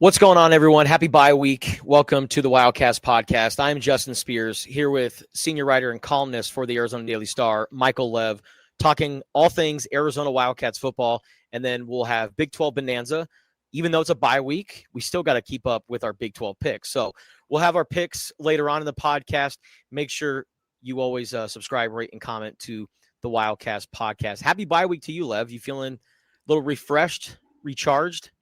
What's going on, everyone? Happy bye week. Welcome to the Wildcast podcast. I'm Justin Spears, here with senior writer and columnist for the Arizona Daily Star, Michael Lev, talking all things Arizona Wildcats football. And then we'll have Big 12 Bonanza. Even though it's a bye week, we still got to keep up with our Big 12 picks. So we'll have our picks later on in the podcast. Make sure you always subscribe, rate, and comment to the Wildcast podcast. Happy bye week to you, Lev. You feeling a little refreshed, recharged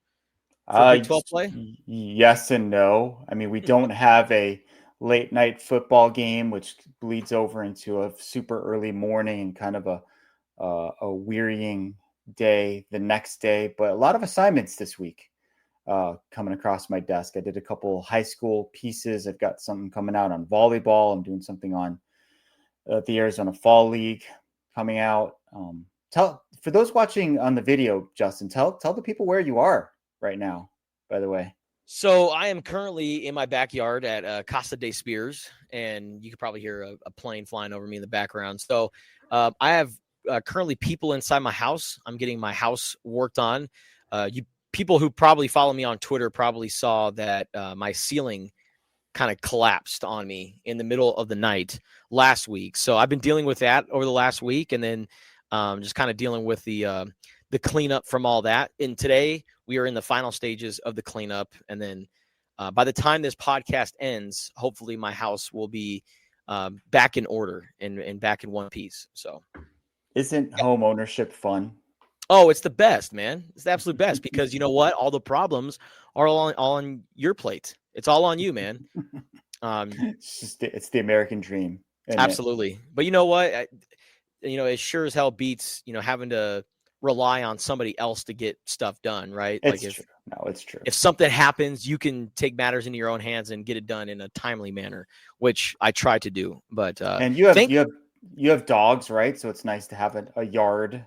for Big 12 play? Yes and no. I mean, we don't have a late night football game, which bleeds over into a super early morning and kind of a wearying day the next day. But a lot of assignments this week coming across my desk. I did a couple high school pieces. I've got something coming out on volleyball. I'm doing something on the Arizona Fall League coming out. For those watching on the video, Justin, tell the people where you are right now, by the way. So I am currently in my backyard at Casa de Spears, and you could probably hear a plane flying over me in the background. So I have currently people inside my house. I'm getting my house worked on. You people who probably follow me on Twitter probably saw that my ceiling kind of collapsed on me in the middle of the night last week. So I've been dealing with that over the last week, and then just kind of dealing with the cleanup from all that. And today we are in the final stages of the cleanup. And then by the time this podcast ends, hopefully my house will be back in order and back in one piece. So isn't home ownership fun? Oh, it's the best, man. It's the absolute best because you know what? All the problems are all on your plate. It's all on you, man. It's the American dream. Absolutely. But you know what? It sure as hell beats, having to rely on somebody else to get stuff done, right? It's true. No, it's true. If something happens, you can take matters into your own hands and get it done in a timely manner, which I try to do. But and you have dogs, right? So it's nice to have a yard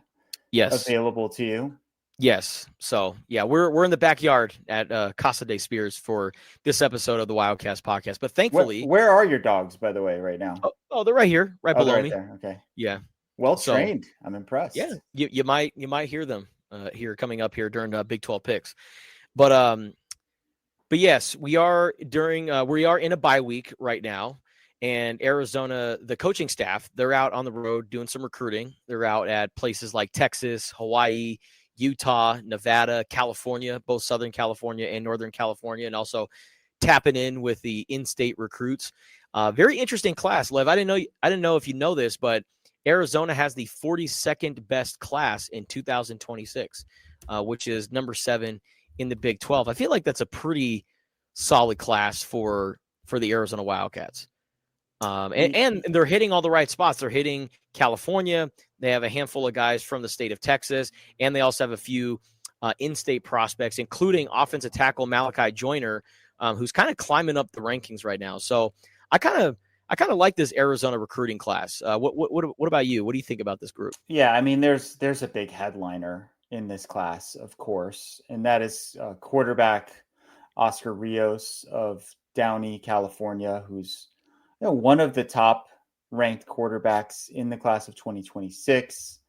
available to you. Yes. So yeah, we're in the backyard at Casa de Spears for this episode of the Wildcast podcast. But thankfully, where are your dogs, by the way, right now? Oh, they're right here, right below me. There. Okay. Yeah. Well trained. I'm impressed. Yeah, you might hear them here coming up here during Big 12 picks, but yes, we are in a bye week right now, and Arizona, the coaching staff, they're out on the road doing some recruiting. They're out at places like Texas, Hawaii, Utah, Nevada, California, both Southern California and Northern California, and also tapping in with the in-state recruits. Very interesting class, Lev. I didn't know if you know this, but Arizona has the 42nd best class in 2026, which is number 7 in the Big 12. I feel like that's a pretty solid class for the Arizona Wildcats. And they're hitting all the right spots. They're hitting California. They have a handful of guys from the state of Texas, and they also have a few in-state prospects, including offensive tackle Malachi Joyner, who's kind of climbing up the rankings right now. So I kind of like this Arizona recruiting class. What about you? What do you think about this group? Yeah, I mean, there's a big headliner in this class, of course, and that is quarterback Oscar Rios of Downey, California, who's one of the top ranked quarterbacks in the class of 2026.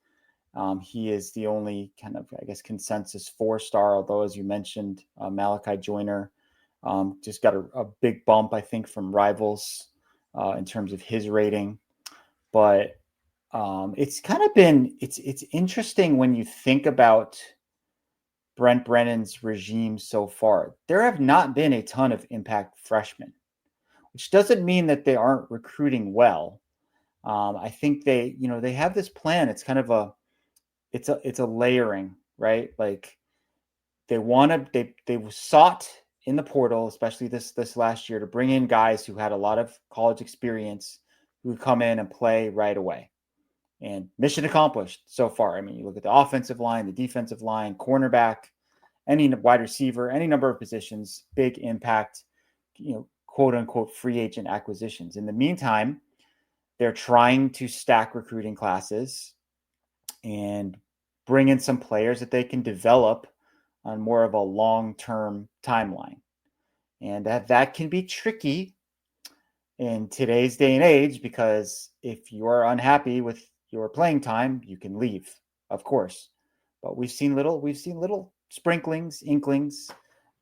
He is the only kind of, I guess, consensus 4-star, although, as you mentioned, Malachi Joyner just got a big bump, I think, from rivals in terms of his rating. But it's kind of been, it's interesting when you think about Brent Brennan's regime so far. There have not been a ton of impact freshmen, which doesn't mean that they aren't recruiting well. I think they have this plan. It's kind of it's a layering, right? Like they sought in the portal, especially this last year, to bring in guys who had a lot of college experience who would come in and play right away. And mission accomplished so far. I mean, you look at the offensive line, the defensive line, cornerback, any wide receiver, any number of positions, big impact, quote unquote free agent acquisitions. In the meantime, they're trying to stack recruiting classes and bring in some players that they can develop on more of a long-term timeline. And that can be tricky in today's day and age, because if you are unhappy with your playing time, you can leave, of course. But we've seen little sprinklings, inklings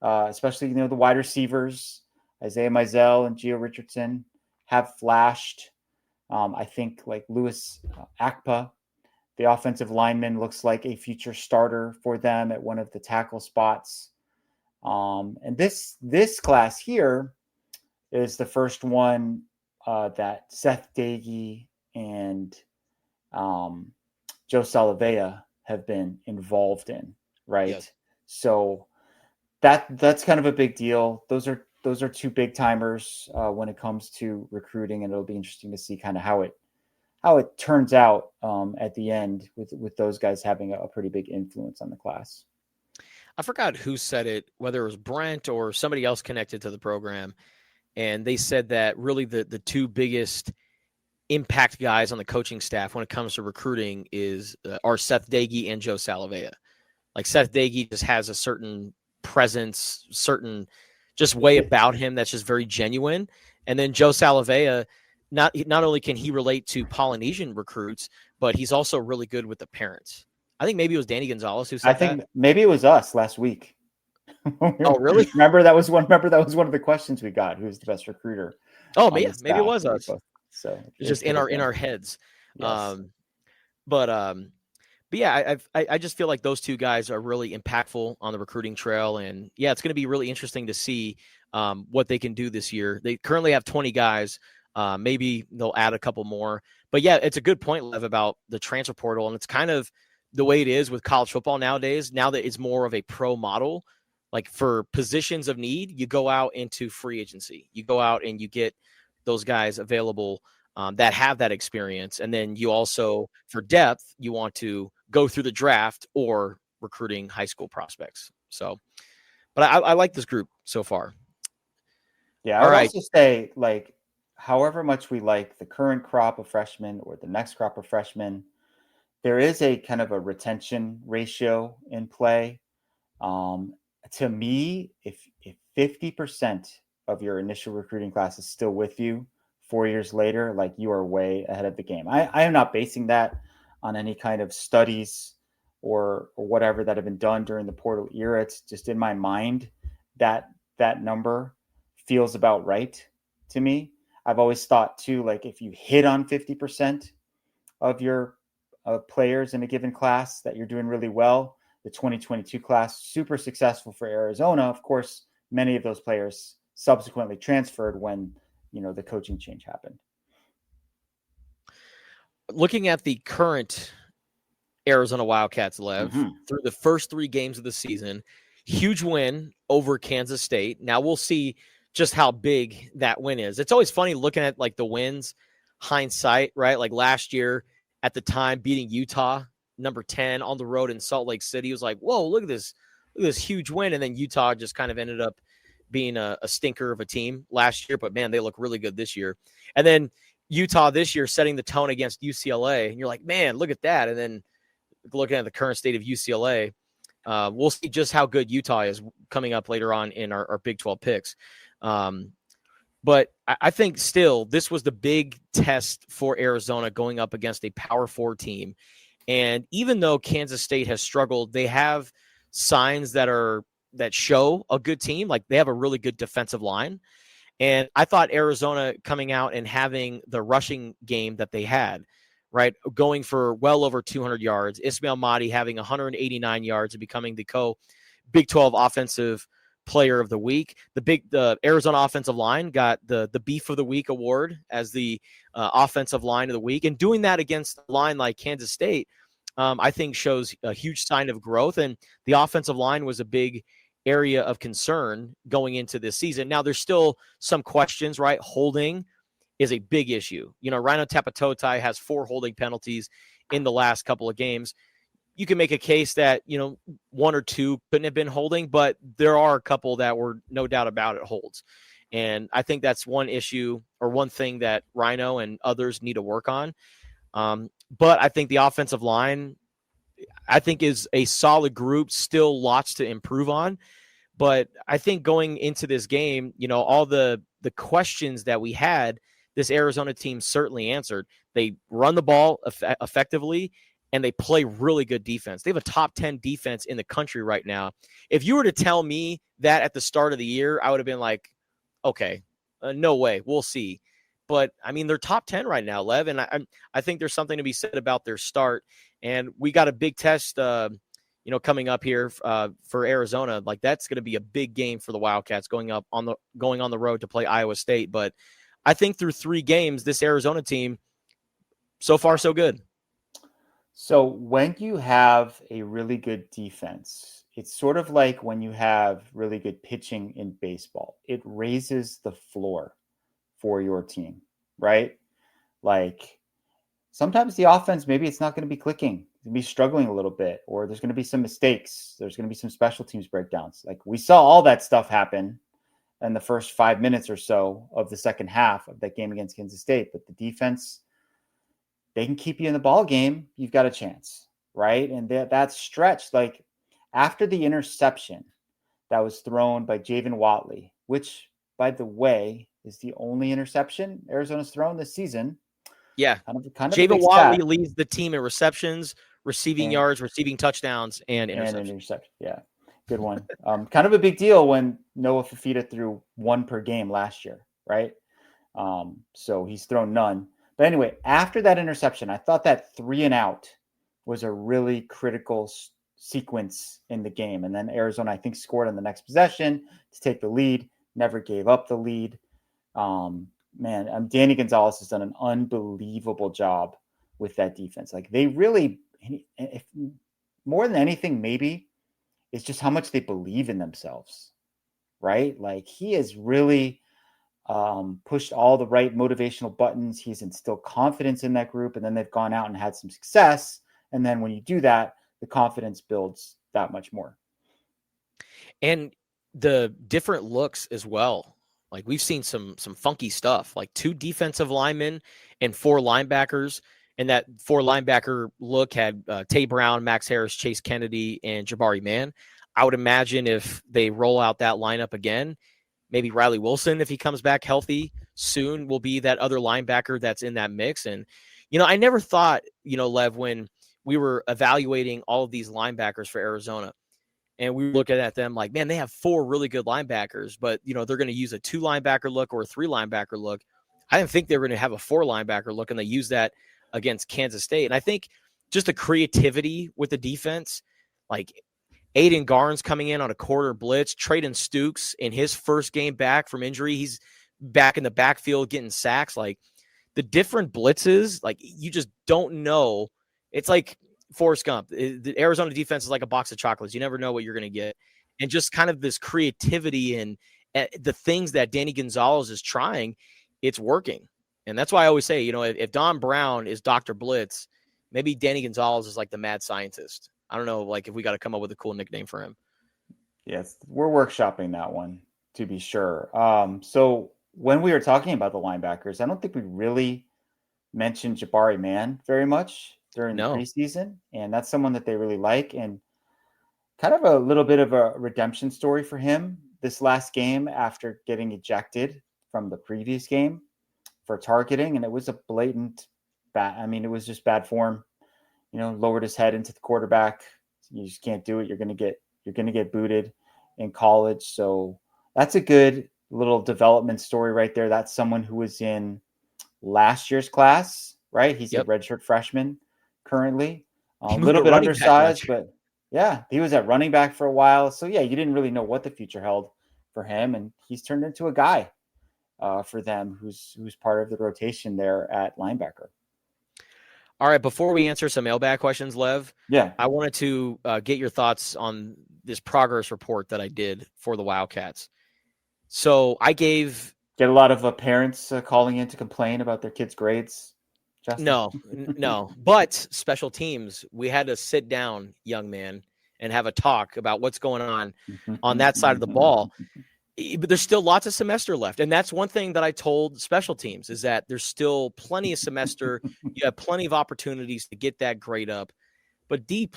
especially, the wide receivers, Isaiah Mizell and Gio Richardson, have flashed. I think like Louis Akpa, the offensive lineman, looks like a future starter for them at one of the tackle spots. And this class here is the first one that Seth Dagey and Joe Salavea have been involved in, right? Yes. So that's kind of a big deal. Those are two big timers when it comes to recruiting, and it'll be interesting to see kind of how it turns out at the end with those guys having a pretty big influence on the class. I forgot who said it, whether it was Brent or somebody else connected to the program, and they said that really the two biggest impact guys on the coaching staff when it comes to recruiting are Seth Dagey and Joe Salavea. Like Seth Dagey just has a certain presence, certain just way about him that's just very genuine. And then Joe Salavea, not only can he relate to Polynesian recruits, but he's also really good with the parents. I think maybe it was Danny Gonzalez who said that. I think maybe it was us last week. Oh, really? Remember that was one of the questions we got. Who's the best recruiter? Oh, maybe it was us. So it's just in our heads. Yes. But yeah, I just feel like those two guys are really impactful on the recruiting trail, and yeah, it's going to be really interesting to see what they can do this year. They currently have 20 guys. Maybe they'll add a couple more. But yeah, it's a good point, Lev, about the transfer portal, and it's kind of the way it is with college football nowadays. Now that it's more of a pro model, like for positions of need, you go out into free agency. You go out and you get those guys available that have that experience. And then you also, for depth, you want to go through the draft or recruiting high school prospects. So, but I like this group so far. Yeah, I would also say, like, however much we like the current crop of freshmen or the next crop of freshmen, there is a kind of a retention ratio in play. To me, if 50% of your initial recruiting class is still with you 4 years later, like, you are way ahead of the game. I am not basing that on any kind of studies or whatever that have been done during the portal era. It's just in my mind that number feels about right to me. I've always thought too, like, if you hit on 50% of your players in a given class, that you're doing really well. The 2022 class, super successful for Arizona. Of course, many of those players subsequently transferred when, the coaching change happened. Looking at the current Arizona Wildcats, Lev, through the first 3 games of the season, huge win over Kansas State. Now we'll see just how big that win is. It's always funny looking at like the wins, hindsight, right? Like last year at the time, beating Utah, number 10 on the road in Salt Lake City, was like, whoa, look at this huge win. And then Utah just kind of ended up being a stinker of a team last year, but man, they look really good this year. And then Utah this year setting the tone against UCLA, and you're like, man, look at that. And then looking at the current state of UCLA, we'll see just how good Utah is coming up later on in our Big 12 picks. But I think still this was the big test for Arizona going up against a Power 4 team. And even though Kansas State has struggled, they have signs that show a good team. Like they have a really good defensive line. And I thought Arizona coming out and having the rushing game that they had, right, going for well over 200 yards, Ismail Mahdi having 189 yards and becoming the Big 12 offensive player of the week. The Arizona offensive line got the Beef of the Week award as the offensive line of the week. And doing that against a line like Kansas State, I think shows a huge sign of growth. And the offensive line was a big area of concern going into this season. Now, there's still some questions, right? Holding is a big issue. Rhino Tapatotai has 4 holding penalties in the last couple of games. You can make a case that, 1 or 2 couldn't have been holding, but there are a couple that were no doubt about it holds. And I think that's one issue or one thing that Rhino and others need to work on. But I think the offensive line, I think, is a solid group, still lots to improve on. But I think going into this game, all the questions that we had, this Arizona team certainly answered. They run the ball effectively, and they play really good defense. They have a top 10 defense in the country right now. If you were to tell me that at the start of the year, I would have been like, okay, no way, we'll see. But I mean, they're top 10 right now, Lev, and I think there's something to be said about their start. And we got a big test, coming up here for Arizona. Like, that's going to be a big game for the Wildcats going on the road to play Iowa State. But I think through 3 games, this Arizona team, so far so good. So when you have a really good defense, it's sort of like when you have really good pitching in baseball. It raises the floor for your team, right? Like, sometimes the offense, maybe it's not going to be clicking. It's going to be struggling a little bit, or there's going to be some mistakes. There's going to be some special teams breakdowns. Like, we saw all that stuff happen in the first 5 minutes or so of the second half of that game against Kansas State. But the defense, they can keep you in the ball game. You've got a chance, right? And that stretch, like after the interception that was thrown by Javen Watley, which, by the way, is the only interception Arizona's thrown this season. Yeah. Kind of Javen Watley leads the team in receptions, receiving yards, receiving touchdowns, and interceptions. And an interception. Yeah. Good one. Kind of a big deal when Noah Fafita threw 1 per game last year, right? So he's thrown none. But anyway, after that interception, I thought that 3 and out was a really critical sequence in the game. And then Arizona, I think, scored on the next possession to take the lead, never gave up the lead. Danny Gonzalez has done an unbelievable job with that defense. Like, they really, if more than anything, maybe it's just how much they believe in themselves, right? Like, he has really pushed all the right motivational buttons. He's instilled confidence in that group, and then they've gone out and had some success. And then when you do that, the confidence builds that much more. And the different looks as well. Like, we've seen some funky stuff, like 2 defensive linemen and 4 linebackers. And that 4 linebacker look had Tay Brown, Max Harris, Chase Kennedy, and Jabari Mann. I would imagine if they roll out that lineup again, maybe Riley Wilson, if he comes back healthy soon, will be that other linebacker that's in that mix. And, I never thought, Lev, when we were evaluating all of these linebackers for Arizona, and we were looking at them like, man, they have 4 really good linebackers, but, they're going to use a 2 linebacker look or a 3 linebacker look. I didn't think they were going to have a 4 linebacker look, and they used that against Kansas State. And I think just the creativity with the defense, like Aiden Garnes coming in on a quarter blitz, Traden Stukes in his first game back from injury, he's back in the backfield getting sacks. Like, the different blitzes, like, you just don't know. It's like Forrest Gump. The Arizona defense is like a box of chocolates. You never know what you're going to get. And just kind of this creativity and the things that Danny Gonzalez is trying, it's working. And that's why I always say, if Don Brown is Dr. Blitz, maybe Danny Gonzalez is like the mad scientist. I don't know, like, if we got to come up with a cool nickname for him. Yes, we're workshopping that one, to be sure. So when we were talking about the linebackers, I don't think we really mentioned Jabari Mann very much during the preseason. And that's someone that they really like. And kind of a little bit of a redemption story for him this last game after getting ejected from the previous game for targeting. And it was a blatant it was just bad form. Lowered his head into the quarterback. You just can't do it. You're going to get booted in college. So that's a good little development story right there. That's someone who was in last year's class, right? He's a redshirt freshman currently. A little bit undersized, but yeah, he was at running back for a while. So yeah, you didn't really know what the future held for him. And he's turned into a guy for them who's part of the rotation there at linebacker. All right, before we answer some mailbag questions, Lev, yeah, I wanted to get your thoughts on this progress report that I did for the Wildcats. So I get a lot of parents calling in to complain about their kids' grades. Justin? No, but special teams, we had to sit down, young man, and have a talk about what's going on that side of the ball. But there's still lots of semester left. And that's one thing that I told special teams is that there's still plenty of semester. You have plenty of opportunities to get that grade up. But D+,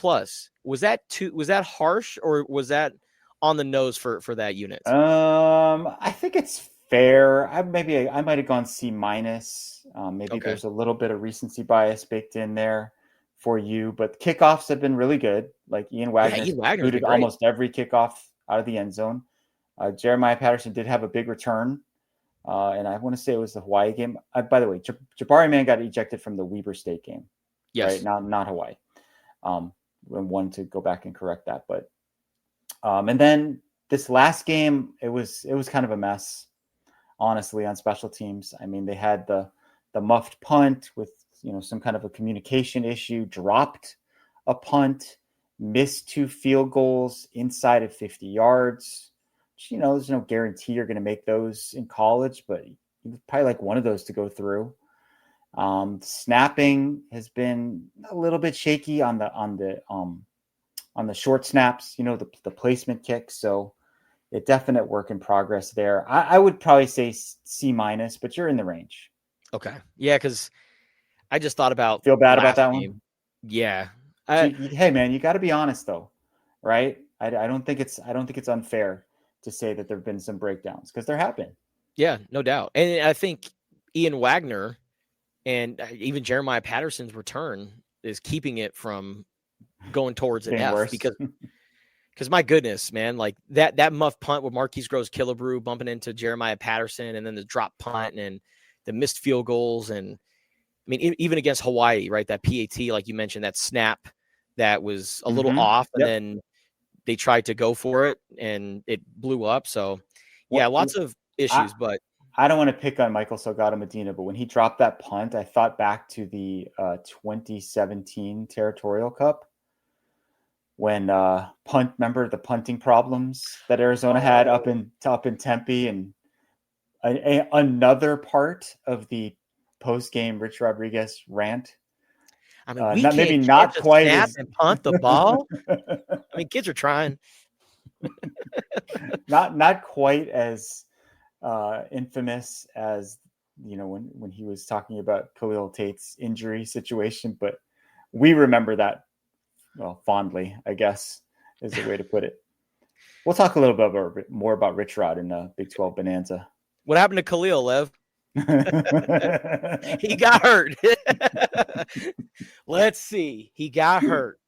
was that harsh, or was that on the nose for that unit? I think it's fair. I might have gone C-. Maybe there's a little bit of recency bias baked in there for you, but kickoffs have been really good. Like Ian Wagner's been booted great. almost every kickoff out of the end zone. Jeremiah Patterson did have a big return. And I want to say it was the Hawaii game. By the way, Jabari Man got ejected from the Weber State game, Yes. right? Not Hawaii. And wanted to go back and correct that. But and then this last game, it was kind of a mess, honestly, on special teams. I mean, they had the muffed punt with some kind of a communication issue, dropped a punt, missed 2 field goals inside of 50 yards. There's no guarantee you're going to make those in college, but you'd probably like one of those to go through. Snapping has been a little bit shaky on the short snaps, the placement kicks. So a definite work in progress there. I would probably say C-, but you're in the range. Okay. Yeah, because I just thought about feel bad about that game. One. Yeah. Hey man, you got to be honest though, right? I don't think it's unfair to say that there've been some breakdowns because there have been. Yeah, no doubt. And I think Ian Wagner and even Jeremiah Patterson's return is keeping it from going towards an F worse. because my goodness, man, like that muff punt with Marquise Groves-Killebrew bumping into Jeremiah Patterson and then the drop punt and the missed field goals. And I mean, even against Hawaii, right? That PAT, like you mentioned, that snap that was a little off and then they tried to go for it and it blew up. So yeah, lots of issues, but I don't want to pick on Michael Salgado Medina, but when he dropped that punt, I thought back to the 2017 Territorial Cup when remember the punting problems that Arizona had up in Tempe, and another part of the post-game Rich Rodriguez rant. I mean, we maybe not quite snap and punt the ball. I mean, kids are trying. not quite as infamous as when he was talking about Khalil Tate's injury situation, but we remember that fondly, I guess is the way to put it. We'll talk a little bit more about Rich Rod in Big 12 Bonanza. What happened to Khalil, Lev? He got hurt. Let's see. He got hurt.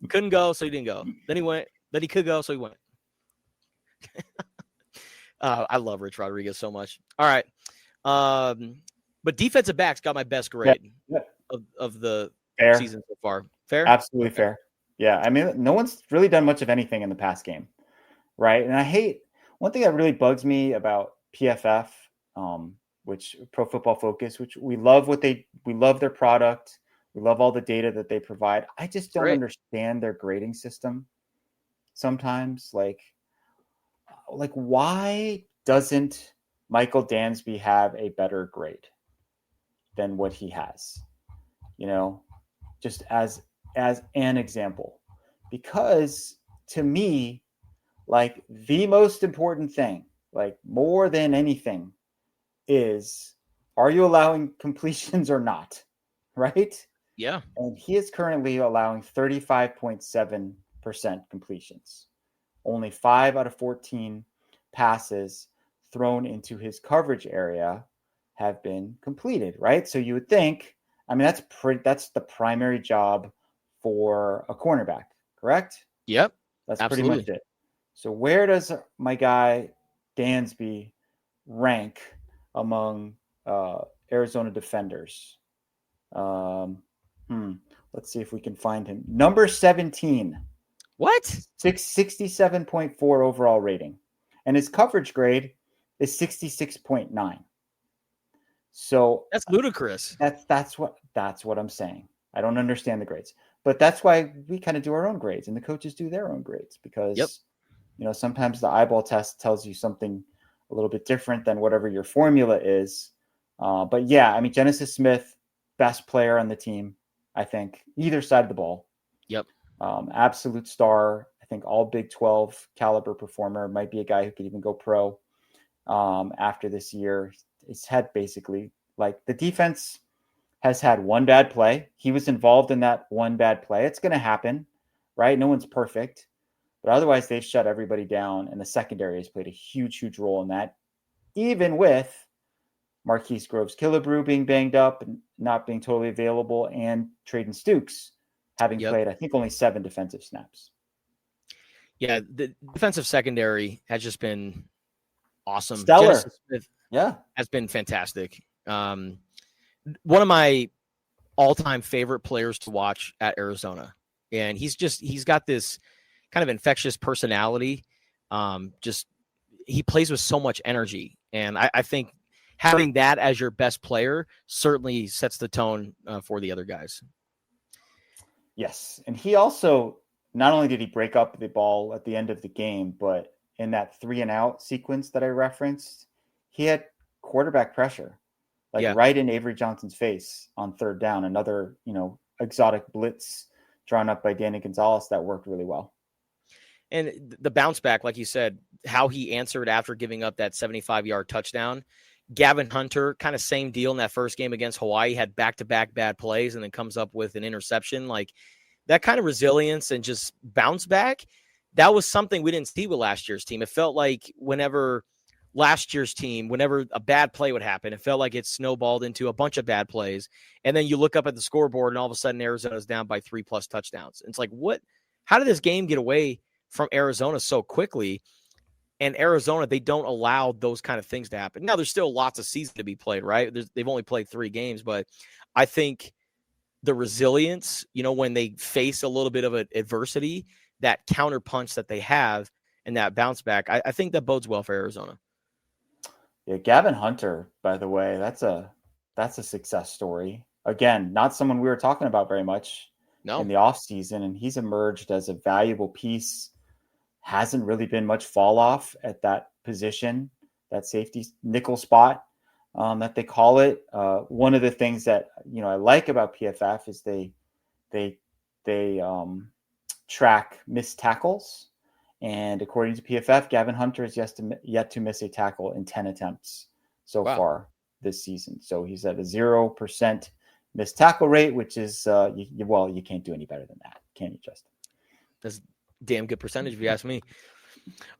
Couldn't go, so he didn't go. Then he went. Then he could go, so he went. I love Rich Rodriguez so much. All right. But defensive backs got my best grade of the season so far. Fair? Absolutely fair. Yeah. I mean, no one's really done much of anything in the past game, right? And I hate one thing that really bugs me about PFF, which Pro Football Focus, which we love their product. We love all the data that they provide. I just don't understand their grading system sometimes. Like why doesn't Michael Dansby have a better grade than what he has? Just as an example, because to me, like the most important thing, like more than anything, is are you allowing completions or not? Right? Yeah. And he is currently allowing 35.7% completions. Only 5 out of 14 passes thrown into his coverage area have been completed, right? So you would think, I mean, that's the primary job for a cornerback, correct? Yep. That's absolutely pretty much it. So where does my guy Dansby rank among Arizona defenders? Let's see if we can find him. Number 17. What? 67.4 overall rating. And his coverage grade is 66.9. So that's ludicrous. That's what I'm saying. I don't understand the grades. But that's why we kind of do our own grades and the coaches do their own grades because sometimes the eyeball test tells you something a little bit different than whatever your formula is. But yeah, I mean, Genesis Smith, best player on the team, I think, either side of the ball. Yep. Absolute star. I think all Big 12 caliber performer, might be a guy who could even go pro after this year. It's had basically like the defense has had one bad play. He was involved in that one bad play. It's going to happen, right? No one's perfect, but otherwise they've shut everybody down. And the secondary has played a huge, huge role in that, even with Marquise Groves-Killebrew being banged up and not being totally available, and Traden Stukes having Yep. played, I think, only 7 defensive snaps. Yeah, the defensive secondary has just been awesome. Stellar. Genesis Smith Yeah. has been fantastic. One of my all-time favorite players to watch at Arizona. And he's got this kind of infectious personality. He plays with so much energy. And I think having that as your best player certainly sets the tone for the other guys. Yes. And he also, not only did he break up the ball at the end of the game, but in that 3-and-out sequence that I referenced, he had quarterback pressure, right in Avery Johnson's face on 3rd down. Another, exotic blitz drawn up by Danny Gonzalez that worked really well. And the bounce back, like you said, how he answered after giving up that 75-yard touchdown. Gavin Hunter, kind of same deal in that first game against Hawaii, had back-to-back bad plays and then comes up with an interception. Like that kind of resilience and just bounce back, that was something we didn't see with last year's team. It felt like whenever a bad play would happen, it felt like it snowballed into a bunch of bad plays. And then you look up at the scoreboard and all of a sudden Arizona's down by 3+ touchdowns. It's like, how did this game get away from Arizona so quickly? And Arizona, they don't allow those kind of things to happen. Now, there's still lots of season to be played, right? They've only played 3 games, but I think the resilience, when they face a little bit of adversity, that counterpunch that they have and that bounce back, I think that bodes well for Arizona. Yeah, Gavin Hunter, by the way, that's a success story. Again, not someone we were talking about very much in the offseason, and he's emerged as a valuable piece. Hasn't really been much fall off at that position, that safety nickel spot that they call it. One of the things that I like about PFF is they track missed tackles, and according to PFF, Gavin Hunter is yet to miss a tackle in 10 attempts so far this season. So he's at a 0% missed tackle rate, which is you can't do any better than that, can you, Justin? That's damn good percentage if you ask me.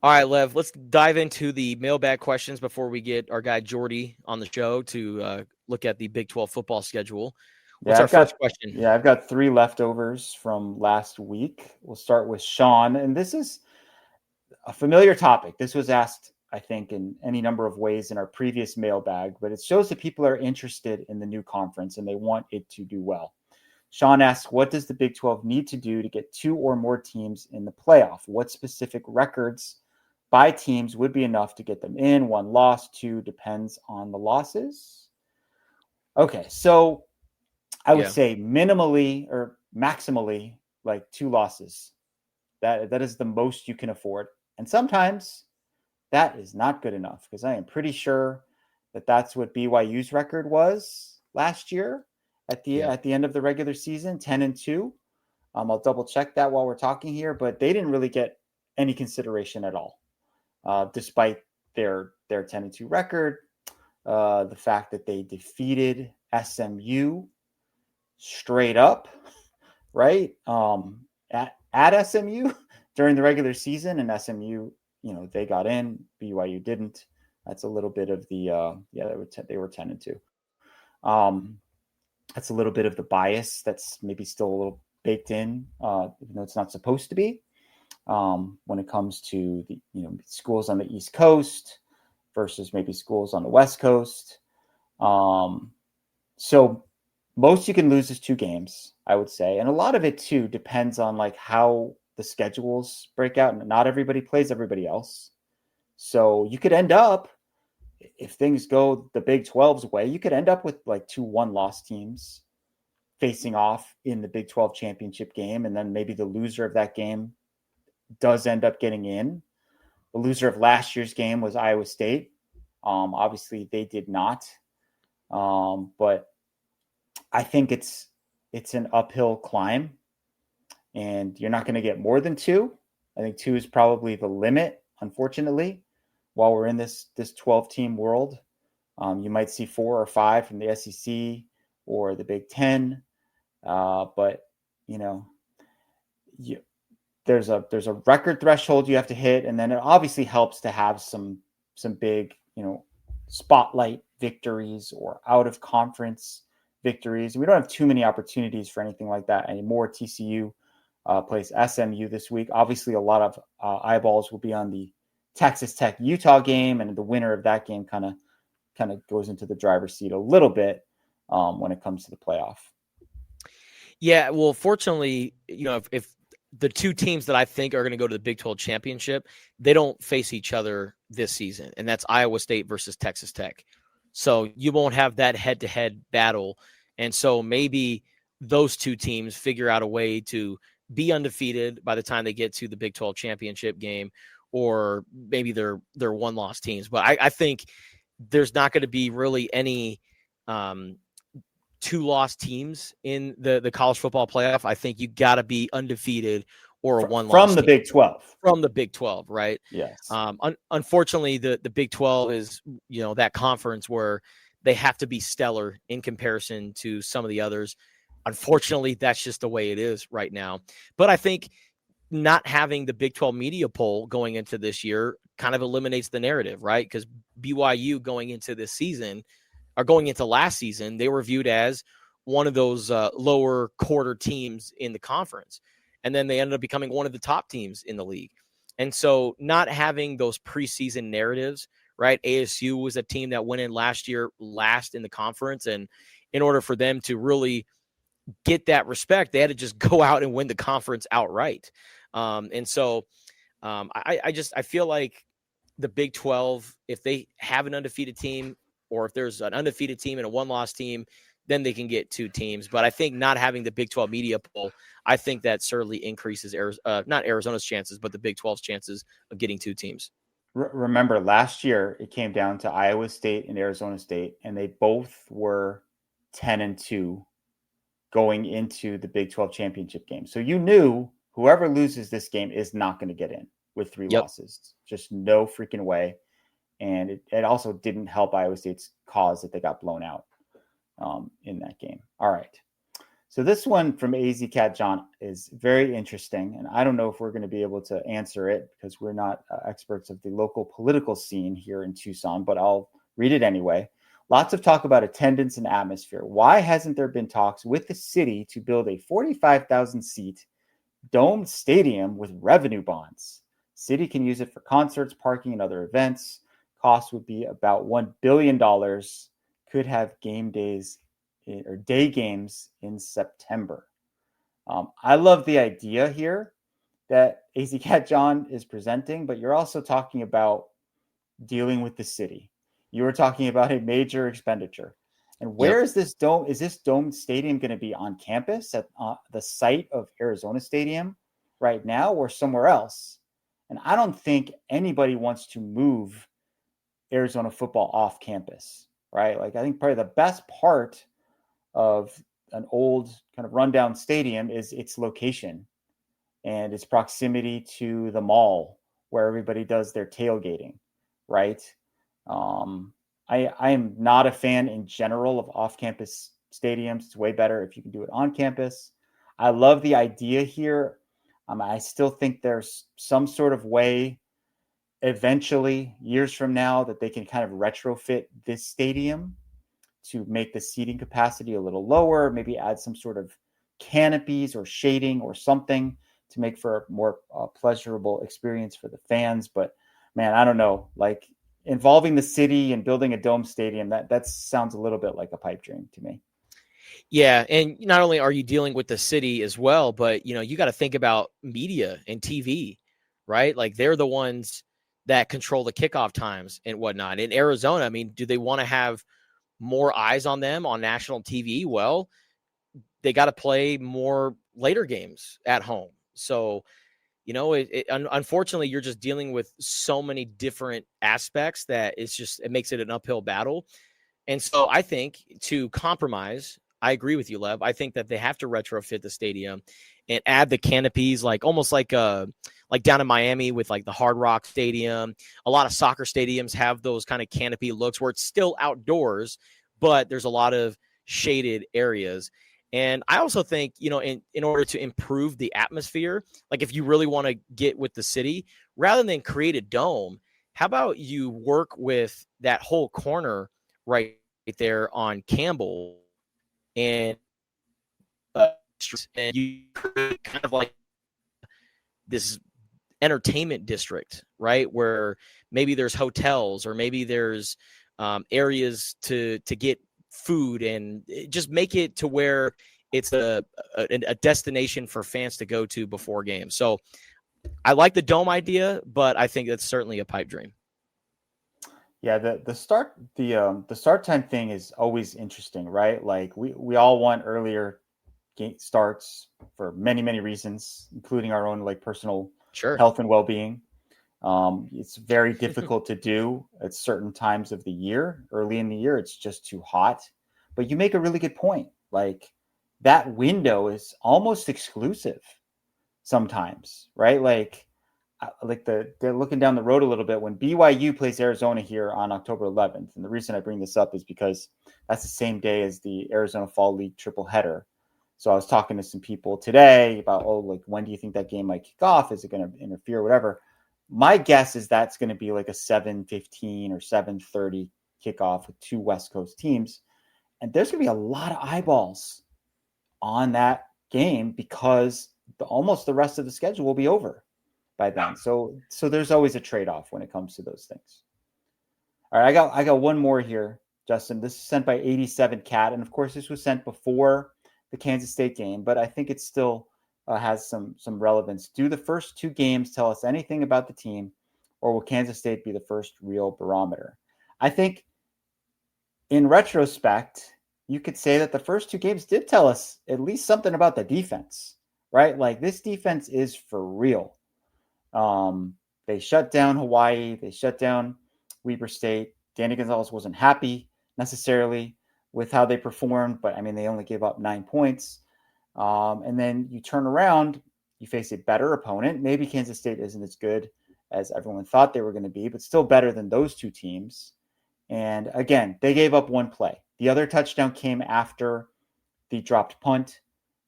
All right, Lev, let's dive into the mailbag questions before we get our guy Jordy on the show to look at the Big 12 football schedule. What's our first question? Yeah, I've got 3 leftovers from last week. We'll start with Sean, and this is a familiar topic. This was asked, I think, in any number of ways in our previous mailbag, but it shows that people are interested in the new conference and they want it to do well. Sean asks, what does the Big 12 need to do to get 2 or more teams in the playoff? What specific records by teams would be enough to get them in? 1 loss, 2 depends on the losses. Okay, so I would say minimally or maximally like 2 losses. That is the most you can afford. And sometimes that is not good enough, because I am pretty sure that that's what BYU's record was last year at the end of the regular season, 10-2. I'll double check that while we're talking here, but they didn't really get any consideration at all, despite their 10-2 record. The fact that they defeated SMU straight up, right? At SMU during the regular season, and SMU, they got in, BYU didn't. That's a little bit of the they were 10-2. That's a little bit of the bias that's maybe still a little baked in, even though it's not supposed to be, when it comes to the schools on the East Coast versus maybe schools on the West Coast. So most you can lose is 2 games, I would say, and a lot of it too depends on like how the schedules break out, and not everybody plays everybody else. So you could end up, if things go the Big 12's way, you could end up with like 2 1-loss teams facing off in the Big 12 championship game. And then maybe the loser of that game does end up getting in. The loser of last year's game was Iowa State. Obviously they did not. But I think it's an uphill climb, and you're not going to get more than 2. I think 2 is probably the limit, unfortunately. While we're in this 12-team world, you might see 4 or 5 from the SEC or the Big 10, but there's a record threshold you have to hit, and then it obviously helps to have some big spotlight victories or out of conference victories. We don't have too many opportunities for anything like that anymore. TCU plays SMU this week. Obviously, a lot of eyeballs will be on the Texas Tech Utah game, and the winner of that game kind of goes into the driver's seat a little bit when it comes to the playoff. Yeah, well, fortunately, if the two teams that I think are going to go to the Big 12 championship, they don't face each other this season, and that's Iowa State versus Texas Tech. So you won't have that head-to-head battle, and so maybe those two teams figure out a way to be undefeated by the time they get to the Big 12 championship game, or maybe they're one-loss teams. But I think there's not going to be really any two-loss teams in the college football playoff. I think you got to be undefeated or a one-loss from the team. Big 12. From the Big 12, right? Yes. Unfortunately, the Big 12 is, that conference where they have to be stellar in comparison to some of the others. Unfortunately, that's just the way it is right now. But I think not having the Big 12 media poll going into this year kind of eliminates the narrative, right? Because BYU going into this season, or going into last season, they were viewed as one of those lower quarter teams in the conference. And then they ended up becoming one of the top teams in the league. And so not having those preseason narratives, right? ASU was a team that went in last year, last in the conference. And in order for them to really get that respect, they had to just go out and win the conference outright. I feel like the Big 12, if they have an undefeated team, or if there's an undefeated team and a one-loss team, then they can get two teams. But I think not having the Big 12 media poll, I think that certainly increases not Arizona's chances, but the Big 12's chances of getting two teams. Remember, last year it came down to Iowa State and Arizona State, and they both were 10-2 going into the Big 12 championship game. So you knew whoever loses this game is not going to get in with three losses. Just no freaking way. And it also didn't help Iowa State's cause that they got blown out in that game. All right. So this one from AZ Cat John is very interesting. And I don't know if we're going to be able to answer it because we're not experts of the local political scene here in Tucson, but I'll read it anyway. Lots of talk about attendance and atmosphere. Why hasn't there been talks with the city to build a 45,000 seat domed stadium with revenue bonds? City can use it for concerts, parking, and other events. Cost would be about $1 billion. Could have game days or day games in September. I love the idea here that AZ Cat John is presenting, but you're also talking about dealing with the city. You were talking about a major expenditure. And where is this dome? Is this domed stadium going to be on campus at the site of Arizona Stadium right now or somewhere else? And I don't think anybody wants to move Arizona football off campus, right? Like, I think probably the best part of an old kind of rundown stadium is its location and its proximity to the mall where everybody does their tailgating, right? I am not a fan in general of off-campus stadiums. It's way better if you can do it on campus. I love the idea here. I still think there's some sort of way eventually, years from now, that they can kind of retrofit this stadium to make the seating capacity a little lower, maybe add some sort of canopies or shading or something to make for a more pleasurable experience for the fans. But man, I don't know, like involving the city and building a dome stadium, that sounds a little bit like a pipe dream to me. Yeah, and not only are you dealing with the city as well, but you got to think about media and TV, right? Like they're the ones that control the kickoff times and whatnot. In Arizona, I mean, do they want to have more eyes on them on national TV? Well, they got to play more later games at home. So, unfortunately, you're just dealing with so many different aspects that it makes it an uphill battle. And so I think to compromise, I agree with you, Lev. I think that they have to retrofit the stadium and add the canopies, like almost like down in Miami with like the Hard Rock Stadium. A lot of soccer stadiums have those kind of canopy looks where it's still outdoors, but there's a lot of shaded areas. And I also think, in order to improve the atmosphere, like if you really want to get with the city, rather than create a dome, how about you work with that whole corner right there on Campbell and and you create kind of like this entertainment district, right? Where maybe there's hotels or maybe there's areas to get food, and just make it to where it's a destination for fans to go to before games. So I like the dome idea, but I think that's certainly a pipe dream. Yeah, the start time thing is always interesting, right? Like we all want earlier game starts for many reasons, including our own like personal Sure. health and well-being. It's very difficult to do at certain times of the year. Early in the year, it's just too hot. But you make a really good point. Like that window is almost exclusive sometimes, right? Like they're looking down the road a little bit when BYU plays Arizona here on October 11th. And the reason I bring this up is because that's the same day as the Arizona Fall League triple header. So I was talking to some people today about, like, when do you think that game might kick off? Is it going to interfere, whatever? My guess is that's going to be like a 7:15 or 7:30 kickoff with two West Coast teams. And there's going to be a lot of eyeballs on that game because almost the rest of the schedule will be over by then. So there's always a trade-off when it comes to those things. All right, I got one more here, Justin. This is sent by 87 Cat, and of course this was sent before the Kansas State game, but I think it still has some relevance. Do the first two games tell us anything about the team, or will Kansas State be the first real barometer? I think in retrospect, you could say that the first two games did tell us at least something about the defense, right? Like this defense is for real. They shut down Hawaii. They shut down Weber State. Danny Gonzalez wasn't happy necessarily with how they performed, but I mean, they only gave up 9 points. And then you turn around, you face a better opponent. Maybe Kansas State isn't as good as everyone thought they were going to be, but still better than those two teams. And again, they gave up one play. The other touchdown came after the dropped punt,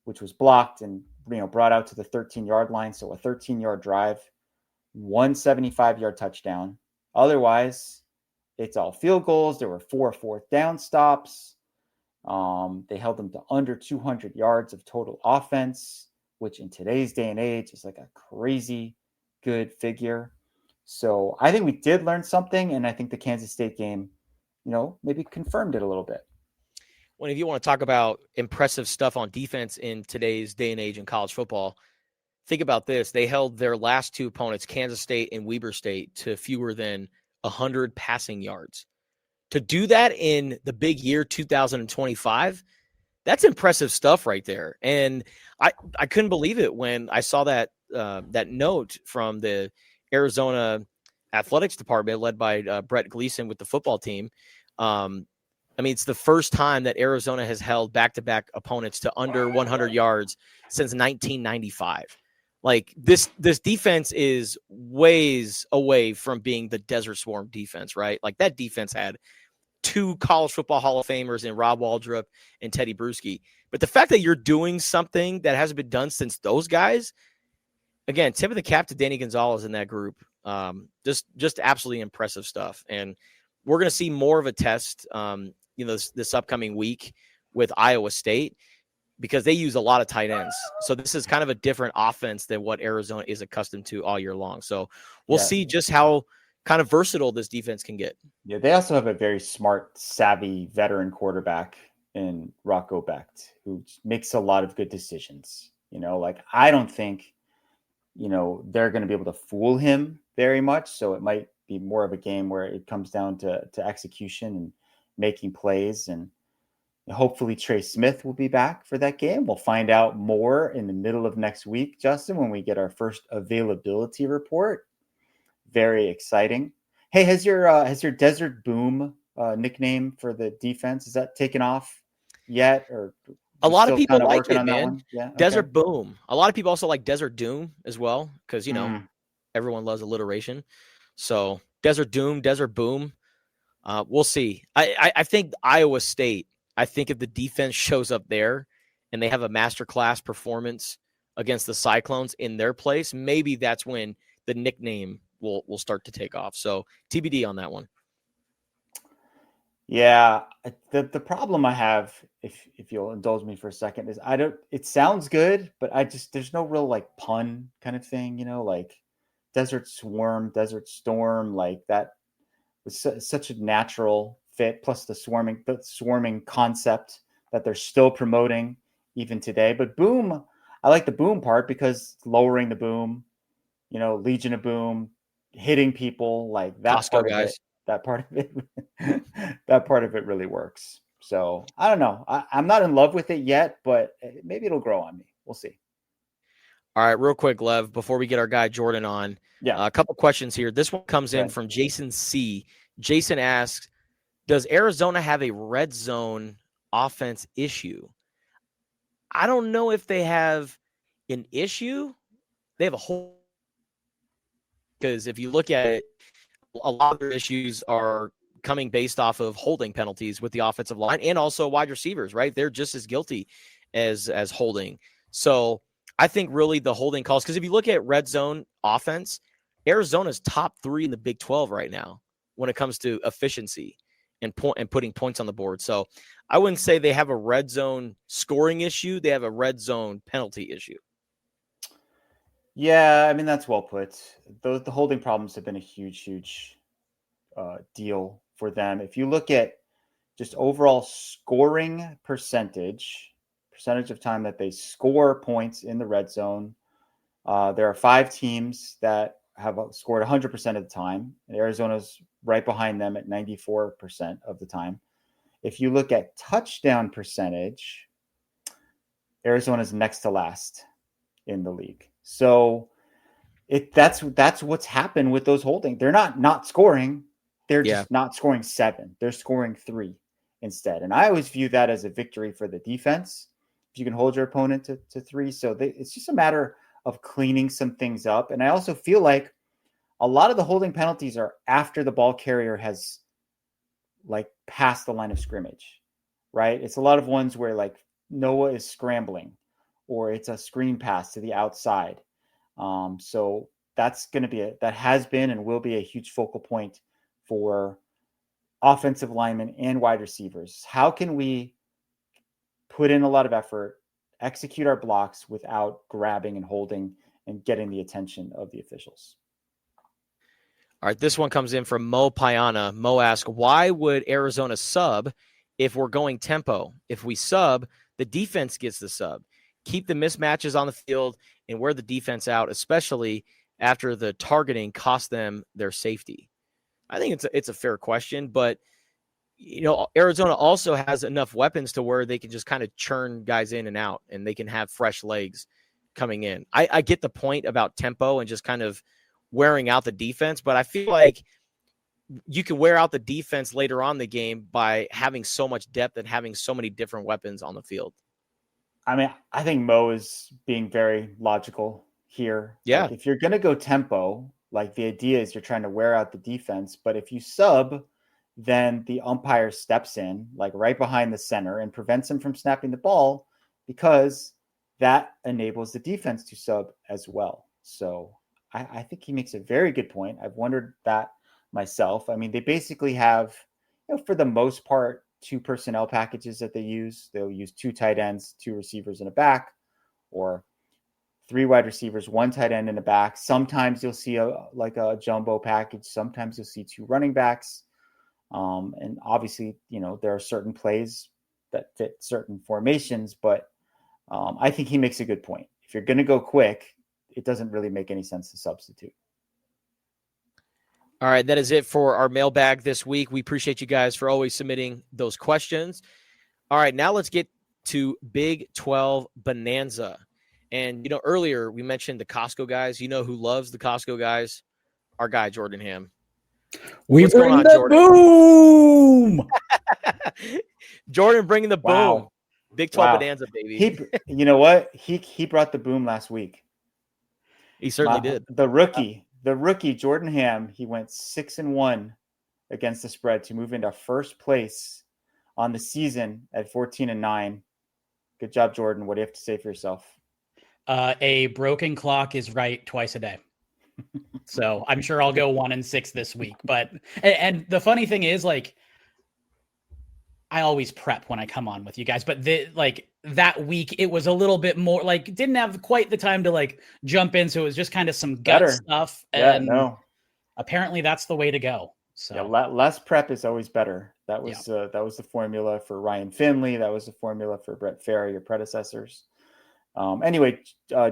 which was blocked and brought out to the 13-yard line. So a 13-yard drive, 175-yard touchdown. Otherwise, it's all field goals. There were 4 fourth down stops. They held them to under 200 yards of total offense, which in today's day and age is like a crazy good figure. So I think we did learn something, and I think the Kansas State game, maybe confirmed it a little bit. Well, if you want to talk about impressive stuff on defense in today's day and age in college football, think about this. They held their last two opponents, Kansas State and Weber State, to fewer than 100 passing yards. To do that in the big year 2025, that's impressive stuff right there. And I couldn't believe it when I saw that note from the Arizona athletics department led by Brett Gleason with the football team. I mean, it's the first time that Arizona has held back-to-back opponents to under 100 yards since 1995. Like this defense is ways away from being the Desert Swarm defense, right? Like that defense had two college football Hall of Famers in Rob Waldrop and Teddy Bruschi. But the fact that you're doing something that hasn't been done since those guys, again, tip of the cap to Danny Gonzalez in that group. Just absolutely impressive stuff. And we're going to see more of a test, this upcoming week with Iowa State, because they use a lot of tight ends. So this is kind of a different offense than what Arizona is accustomed to all year long. So we'll see just how kind of versatile this defense can get. Yeah, they also have a very smart, savvy veteran quarterback in Rocco Becht, who makes a lot of good decisions. I don't think, they're going to be able to fool him very much. So it might be more of a game where it comes down to execution and making plays. And hopefully Trey Smith will be back for that game. We'll find out more in the middle of next week, Justin, when we get our first availability report. Very exciting. Hey, has your Desert Boom nickname for the defense, is that taken off yet? Or a lot of people like it, man. Yeah, okay. Desert Boom. A lot of people also like Desert Doom as well, because everyone loves alliteration. So Desert Doom, Desert Boom. We'll see. I think Iowa State, I think if the defense shows up there and they have a masterclass performance against the Cyclones in their place, maybe that's when the nickname will start to take off. So TBD on that one. Yeah, the problem I have, if you'll indulge me for a second, is it sounds good, but there's no real like pun kind of thing, like Desert Swarm, Desert Storm, like that was such a natural fit. Plus the swarming concept that they're still promoting even today. But boom, I like the boom part because lowering the boom, Legion of Boom, hitting people, like that Costco part of guys. it. That part of it, that part of it really works. So I don't know. I'm not in love with it yet, but maybe it'll grow on me. We'll see. All right, real quick, Lev, before we get our guy Jordan on, Yeah. a couple questions here. This one comes in Right. from Jason C. Jason asks, does Arizona have a red zone offense issue? I don't know if they have an issue. They have a whole, because if you look at it, a lot of their issues are coming based off of holding penalties with the offensive line and also wide receivers, right? They're just as guilty as holding. So I think really the holding calls, because if you look at red zone offense, Arizona's top 3 in the Big 12 right now when it comes to efficiency and putting points on the board. So I wouldn't say they have a red zone scoring issue. They have a red zone penalty issue. Yeah, I mean, that's well put. The holding problems have been a huge deal for them. If you look at just overall scoring percentage of time that they score points in the red zone, there are 5 teams that have scored 100% of the time, and Arizona's right behind them at 94% of the time. If you look at touchdown percentage, Arizona's next to last in the league. So that's what's happened with those holding. They're not scoring. They're just not scoring 7. They're scoring 3 instead. And I always view that as a victory for the defense if you can hold your opponent to 3. So it's just a matter of cleaning some things up. And I also feel like a lot of the holding penalties are after the ball carrier has like passed the line of scrimmage, right? It's a lot of ones where like Noah is scrambling or it's a screen pass to the outside. So that's going to be that has been and will be a huge focal point for offensive linemen and wide receivers. How can we put in a lot of effort, execute our blocks without grabbing and holding and getting the attention of the officials? All right, this one comes in from Mo Piana. Mo asks, why would Arizona sub if we're going tempo? If we sub, the defense gets the sub. Keep the mismatches on the field and wear the defense out, especially after the targeting cost them their safety. I think it's a fair question, but Arizona also has enough weapons to where they can just kind of churn guys in and out, and they can have fresh legs coming in. I get the point about tempo and just kind of wearing out the defense, but I feel like you can wear out the defense later on in the game by having so much depth and having so many different weapons on the field. I mean, I think Mo is being very logical here. Yeah. Like if you're going to go tempo, like the idea is you're trying to wear out the defense, but if you sub, then the umpire steps in like right behind the center and prevents him from snapping the ball because that enables the defense to sub as well. So I think he makes a very good point. I've wondered that myself. I mean, they basically have, for the most part, 2 personnel packages that they use. They'll use 2 tight ends, 2 receivers and a back, or 3 wide receivers, 1 tight end and a back. Sometimes you'll see a jumbo package. Sometimes you'll see 2 running backs. And obviously, there are certain plays that fit certain formations, but I think he makes a good point. If you're going to go quick, it doesn't really make any sense to substitute. All right, that is it for our mailbag this week. We appreciate you guys for always submitting those questions. All right, now let's get to Big 12 Bonanza. And, earlier we mentioned the Costco guys. You know who loves the Costco guys? Our guy, Jordan Ham. What's going on, Jordan? Boom! Jordan bringing the boom. Wow. Big 12 Bonanza, baby. You know what? He brought the boom last week. He certainly did. The rookie, Jordan Ham, he went 6-1 against the spread to move into first place on the season at 14-9. Good job, Jordan. What do you have to say for yourself? A broken clock is right twice a day. So I'm sure I'll go 1-6 this week. But and the funny thing is, like, I always prep when I come on with you guys, but that week it was a little bit more like didn't have quite the time to like jump in, so it was just kind of some gut stuff. And apparently that's the way to go. So yeah, less prep is always better. That was the formula for Ryan Finley. That was the formula for Brett Ferry, your predecessors. Anyway,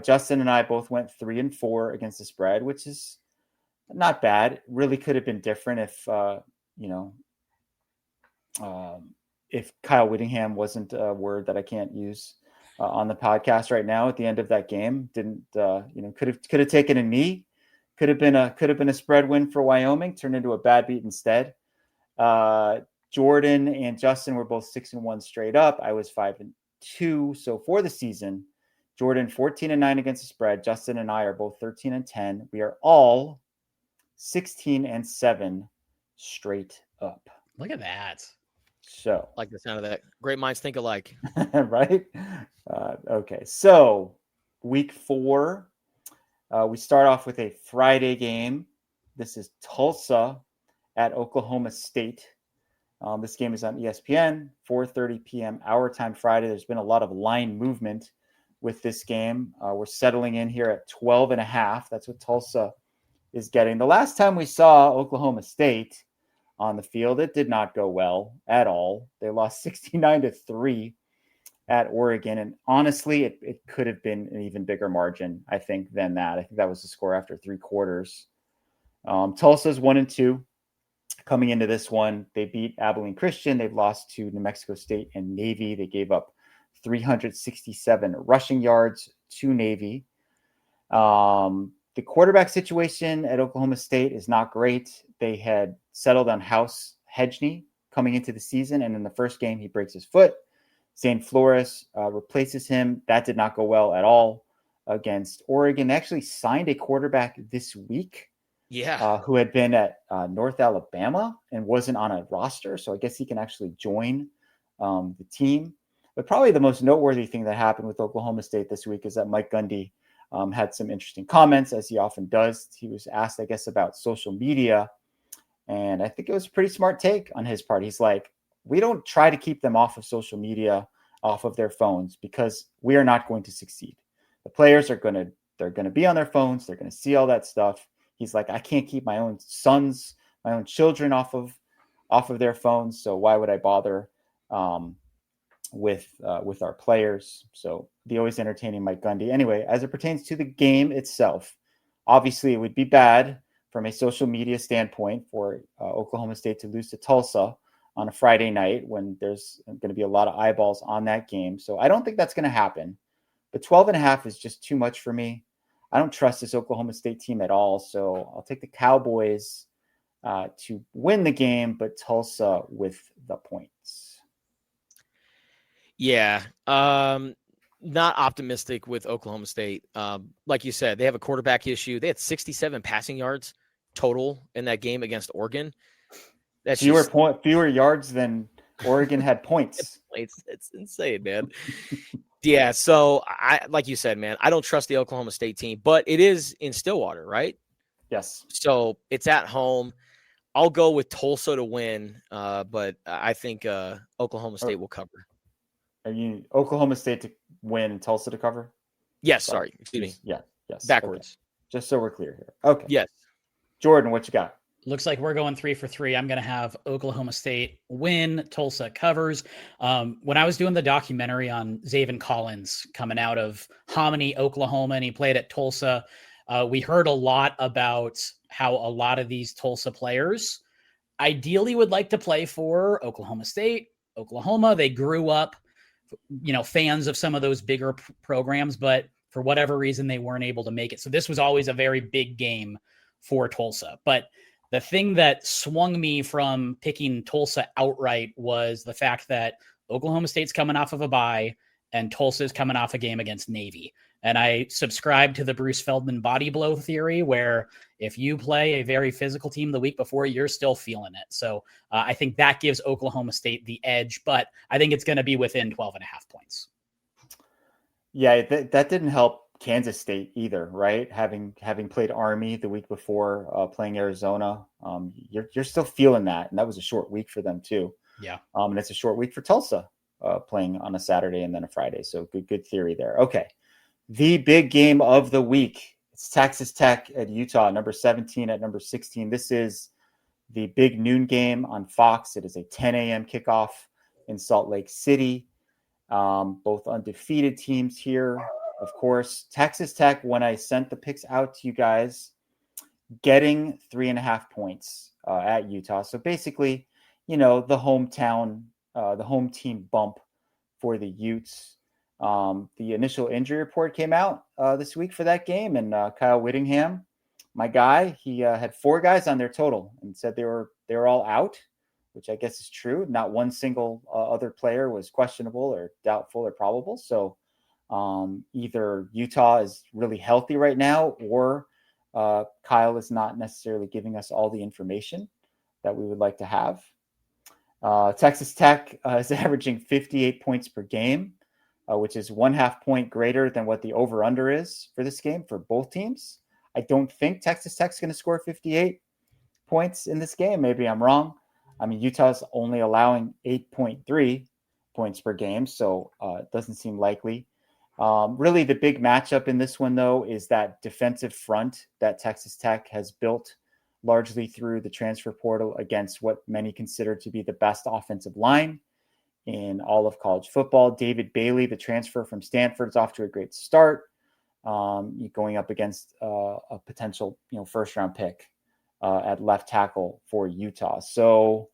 Justin and I both went 3-4 against the spread, which is not bad. Really could have been different if Kyle Whittingham wasn't a word that I can't use on the podcast right now. At the end of that game, could have taken a knee. Could have been a spread win for Wyoming. Turned into a bad beat instead. Jordan and Justin were both 6-1 straight up. I was 5-2. So for the season, Jordan 14-9 against the spread. Justin and I are both 13-10. We are all 16-7 straight up. Look at that. So, like the sound of that. Great minds think alike. Right? Okay. So, week 4, we start off with a Friday game. This is Tulsa at Oklahoma State. This game is on ESPN, 4:30 p.m. our time Friday. There's been a lot of line movement with this game. We're settling in here at 12.5. That's what Tulsa is getting. The last time we saw Oklahoma State on the field, it did not go well at all. They lost 69-3 at Oregon. And honestly, it could have been an even bigger margin, I think, than that. I think that was the score after 3 quarters. Tulsa's 1-2. Coming into this one, they beat Abilene Christian. They've lost to New Mexico State and Navy. They gave up 367 rushing yards to Navy. The quarterback situation at Oklahoma State is not great. They had settled on House Hedgney coming into the season, and in the first game, he breaks his foot. Zane Flores replaces him. That did not go well at all against Oregon. They actually signed a quarterback this week, who had been at North Alabama and wasn't on a roster, so I guess he can actually join the team. But probably the most noteworthy thing that happened with Oklahoma State this week is that Mike Gundy had some interesting comments, as he often does. He was asked, I guess, about social media, and I think it was a pretty smart take on his part. He's like, we don't try to keep them off of social media, off of their phones, because we are not going to succeed. The players they're going to be on their phones. They're going to see all that stuff. He's like, I can't keep my own sons, my own children off of their phones. So why would I bother with our players? So the always entertaining Mike Gundy. Anyway, as it pertains to the game itself, obviously it would be bad from a social media standpoint for Oklahoma State to lose to Tulsa on a Friday night when there's going to be a lot of eyeballs on that game. So I don't think that's going to happen. But 12.5 is just too much for me. I don't trust this Oklahoma State team at all. So I'll take the Cowboys to win the game, but Tulsa with the points. Yeah. Not optimistic with Oklahoma State. Like you said, they have a quarterback issue. They had 67 passing yards total in that game against Oregon. That's fewer yards than Oregon had points. It's insane, man. Yeah, so like you said, man, I don't trust the Oklahoma State team, but it is in Stillwater, right? Yes. So it's at home. I'll go with Tulsa to win, but I think Oklahoma State will cover. Are you Oklahoma State to win and Tulsa to cover? Yes, sorry. Excuse me. Yeah, yes. Backwards. Okay. Just so we're clear here. Okay. Yes. Jordan, what you got? Looks like we're going 3 for 3. I'm going to have Oklahoma State win, Tulsa covers. When I was doing the documentary on Zaven Collins coming out of Hominy, Oklahoma, and he played at Tulsa, we heard a lot about how a lot of these Tulsa players ideally would like to play for Oklahoma State, Oklahoma. They grew up, fans of some of those bigger programs, but for whatever reason, they weren't able to make it. So this was always a very big game for Tulsa. But the thing that swung me from picking Tulsa outright was the fact that Oklahoma State's coming off of a bye and Tulsa's coming off a game against Navy. And I subscribe to the Bruce Feldman body blow theory, where if you play a very physical team the week before, you're still feeling it. So I think that gives Oklahoma State the edge, but I think it's going to be within 12.5 points. Yeah, that didn't help Kansas State either, right? Having played Army the week before, playing Arizona, you're still feeling that, and that was a short week for them too. Yeah. And it's a short week for Tulsa, playing on a Saturday and then a Friday. So good theory there. Okay, the big game of the week. It's Texas Tech at Utah, number 17 at number 16. This is the big noon game on Fox. It is a 10 a.m. kickoff in Salt Lake City. Both undefeated teams here. Of course, Texas Tech, when I sent the picks out to you guys, getting 3.5 points at Utah. So basically, the hometown, the home team bump for the Utes. The initial injury report came out this week for that game, and Kyle Whittingham, my guy, he had 4 guys on their total and said they were all out, which I guess is true. Not one single other player was questionable or doubtful or probable. So either Utah is really healthy right now, or Kyle is not necessarily giving us all the information that we would like to have. Texas Tech is averaging 58 points per game, which is 1/2 point greater than what the over-under is for this game for both teams. I don't think Texas Tech's going to score 58 points in this game. Maybe I'm wrong. I mean, Utah's only allowing 8.3 points per game, so it doesn't seem likely. Really, the big matchup in this one, though, is that defensive front that Texas Tech has built largely through the transfer portal against what many consider to be the best offensive line in all of college football. David Bailey, the transfer from Stanford, is off to a great start, going up against a potential first-round pick at left tackle for Utah. So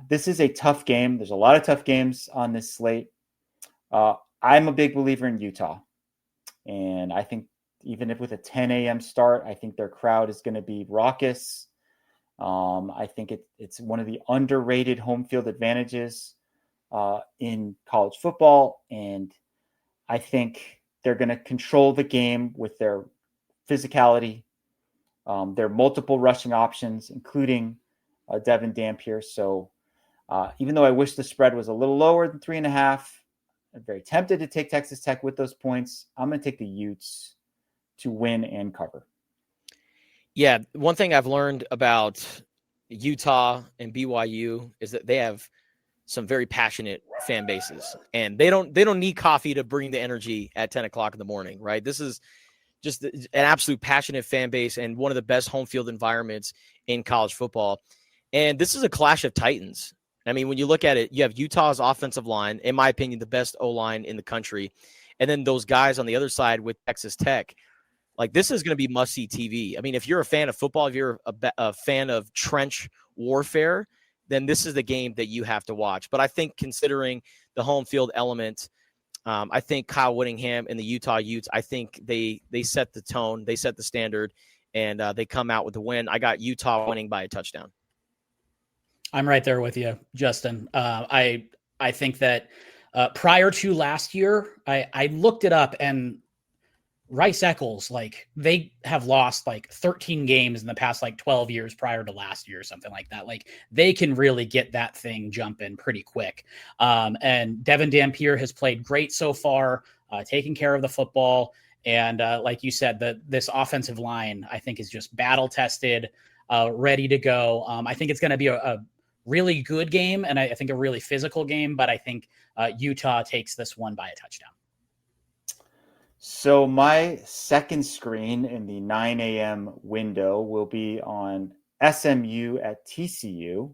this is a tough game. There's a lot of tough games on this slate. I'm a big believer in Utah, and I think even if with a 10 a.m. start, I think their crowd is going to be raucous. I think it's one of the underrated home field advantages in college football, and I think they're going to control the game with their physicality, their multiple rushing options, including Devin Dampier. So even though I wish the spread was a little lower than 3.5, I'm very tempted to take Texas Tech with those points. I'm going to take the Utes to win and cover. Yeah, one thing I've learned about Utah and BYU is that they have some very passionate fan bases, and they don't need coffee to bring the energy at 10 o'clock in the morning, right? This is just an absolute passionate fan base and one of the best home field environments in college football. And this is a clash of titans. I mean, when you look at it, you have Utah's offensive line, in my opinion, the best O-line in the country. And then those guys on the other side with Texas Tech. Like, this is going to be must-see TV. I mean, if you're a fan of football, if you're a fan of trench warfare, then this is the game that you have to watch. But I think considering the home field element, I think Kyle Whittingham and the Utah Utes, I think they set the tone, they set the standard, and they come out with the win. I got Utah winning by a touchdown. I'm right there with you, Justin. I think that prior to last year, I looked it up, and Rice Eccles, like, they have lost like 13 games in the past like 12 years prior to last year or something like that. Like, they can really get that thing jumping pretty quick. And Devin Dampier has played great so far, taking care of the football. And like you said, this offensive line, I think, is just battle tested, ready to go. I think it's going to be a really good game, and I think a really physical game, but I think Utah takes this one by a touchdown. So my second screen in the 9 a.m. window will be on SMU at TCU.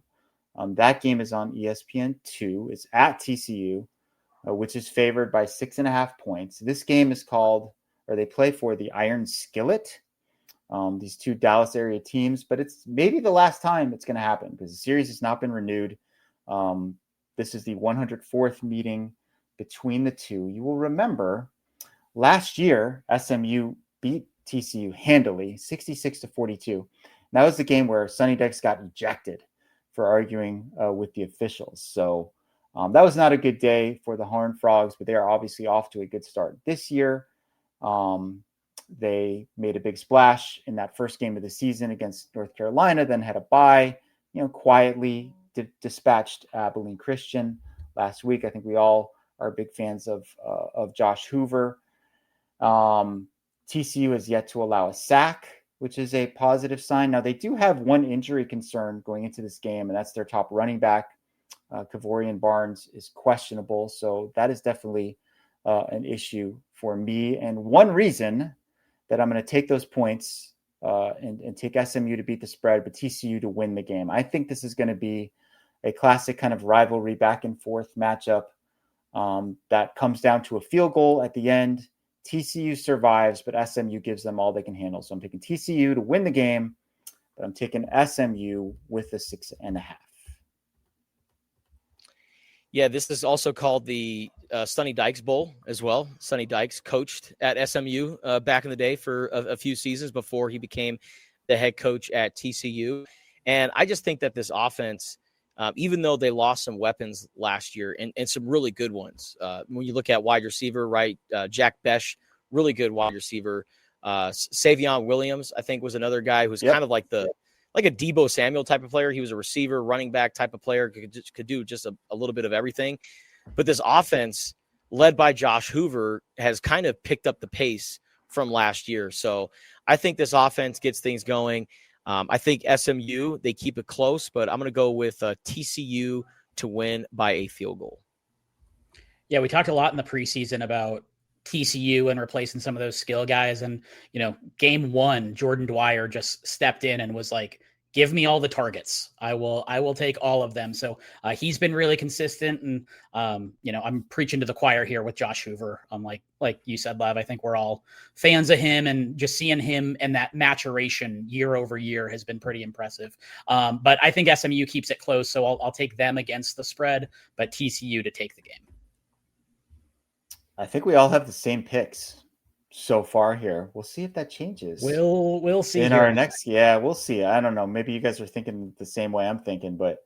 That game is on ESPN2. It's at TCU, which is favored by 6.5 points. This game is called, or they play for, the Iron Skillet. These two Dallas area teams, but it's maybe the last time it's going to happen because the series has not been renewed. This is the 104th meeting between the two. You will remember last year, SMU beat TCU handily, 66-42. And that was the game where Sonny Dykes got ejected for arguing with the officials. So that was not a good day for the Horned Frogs, but they are obviously off to a good start this year. They made a big splash in that first game of the season against North Carolina, then had a bye, quietly dispatched Abilene Christian last week. I think we all are big fans of Josh Hoover. TCU has yet to allow a sack, which is a positive sign. Now, they do have one injury concern going into this game, and that's their top running back. Kavorian Barnes is questionable, so that is definitely an issue for me. And one reason that I'm going to take those points and take SMU to beat the spread, but TCU to win the game. I think this is going to be a classic kind of rivalry back and forth matchup that comes down to a field goal at the end. TCU survives, but SMU gives them all they can handle. So I'm taking TCU to win the game, but I'm taking SMU with a 6.5. Yeah, this is also called the Sonny Dykes Bowl as well. Sonny Dykes coached at SMU back in the day for a few seasons before he became the head coach at TCU. And I just think that this offense, even though they lost some weapons last year and some really good ones, when you look at wide receiver, right, Jack Besh, really good wide receiver. Savion Williams, I think, was another guy who's kind of like a Deebo Samuel type of player. He was a receiver, running back type of player, could do just a little bit of everything. But this offense, led by Josh Hoover, has kind of picked up the pace from last year. So I think this offense gets things going. I think SMU, they keep it close, but I'm going to go with TCU to win by a field goal. Yeah, we talked a lot in the preseason about TCU and replacing some of those skill guys. And, game one, Jordan Dwyer just stepped in and was like, give me all the targets. I will take all of them. So he's been really consistent. And, I'm preaching to the choir here with Josh Hoover. I'm like you said, Lev, I think we're all fans of him, and just seeing him and that maturation year over year has been pretty impressive. But I think SMU keeps it close. So I'll take them against the spread, but TCU to take the game. I think we all have the same picks so far here. We'll see if that changes. We'll see in our next. Yeah, we'll see. I don't know. Maybe you guys are thinking the same way I'm thinking, but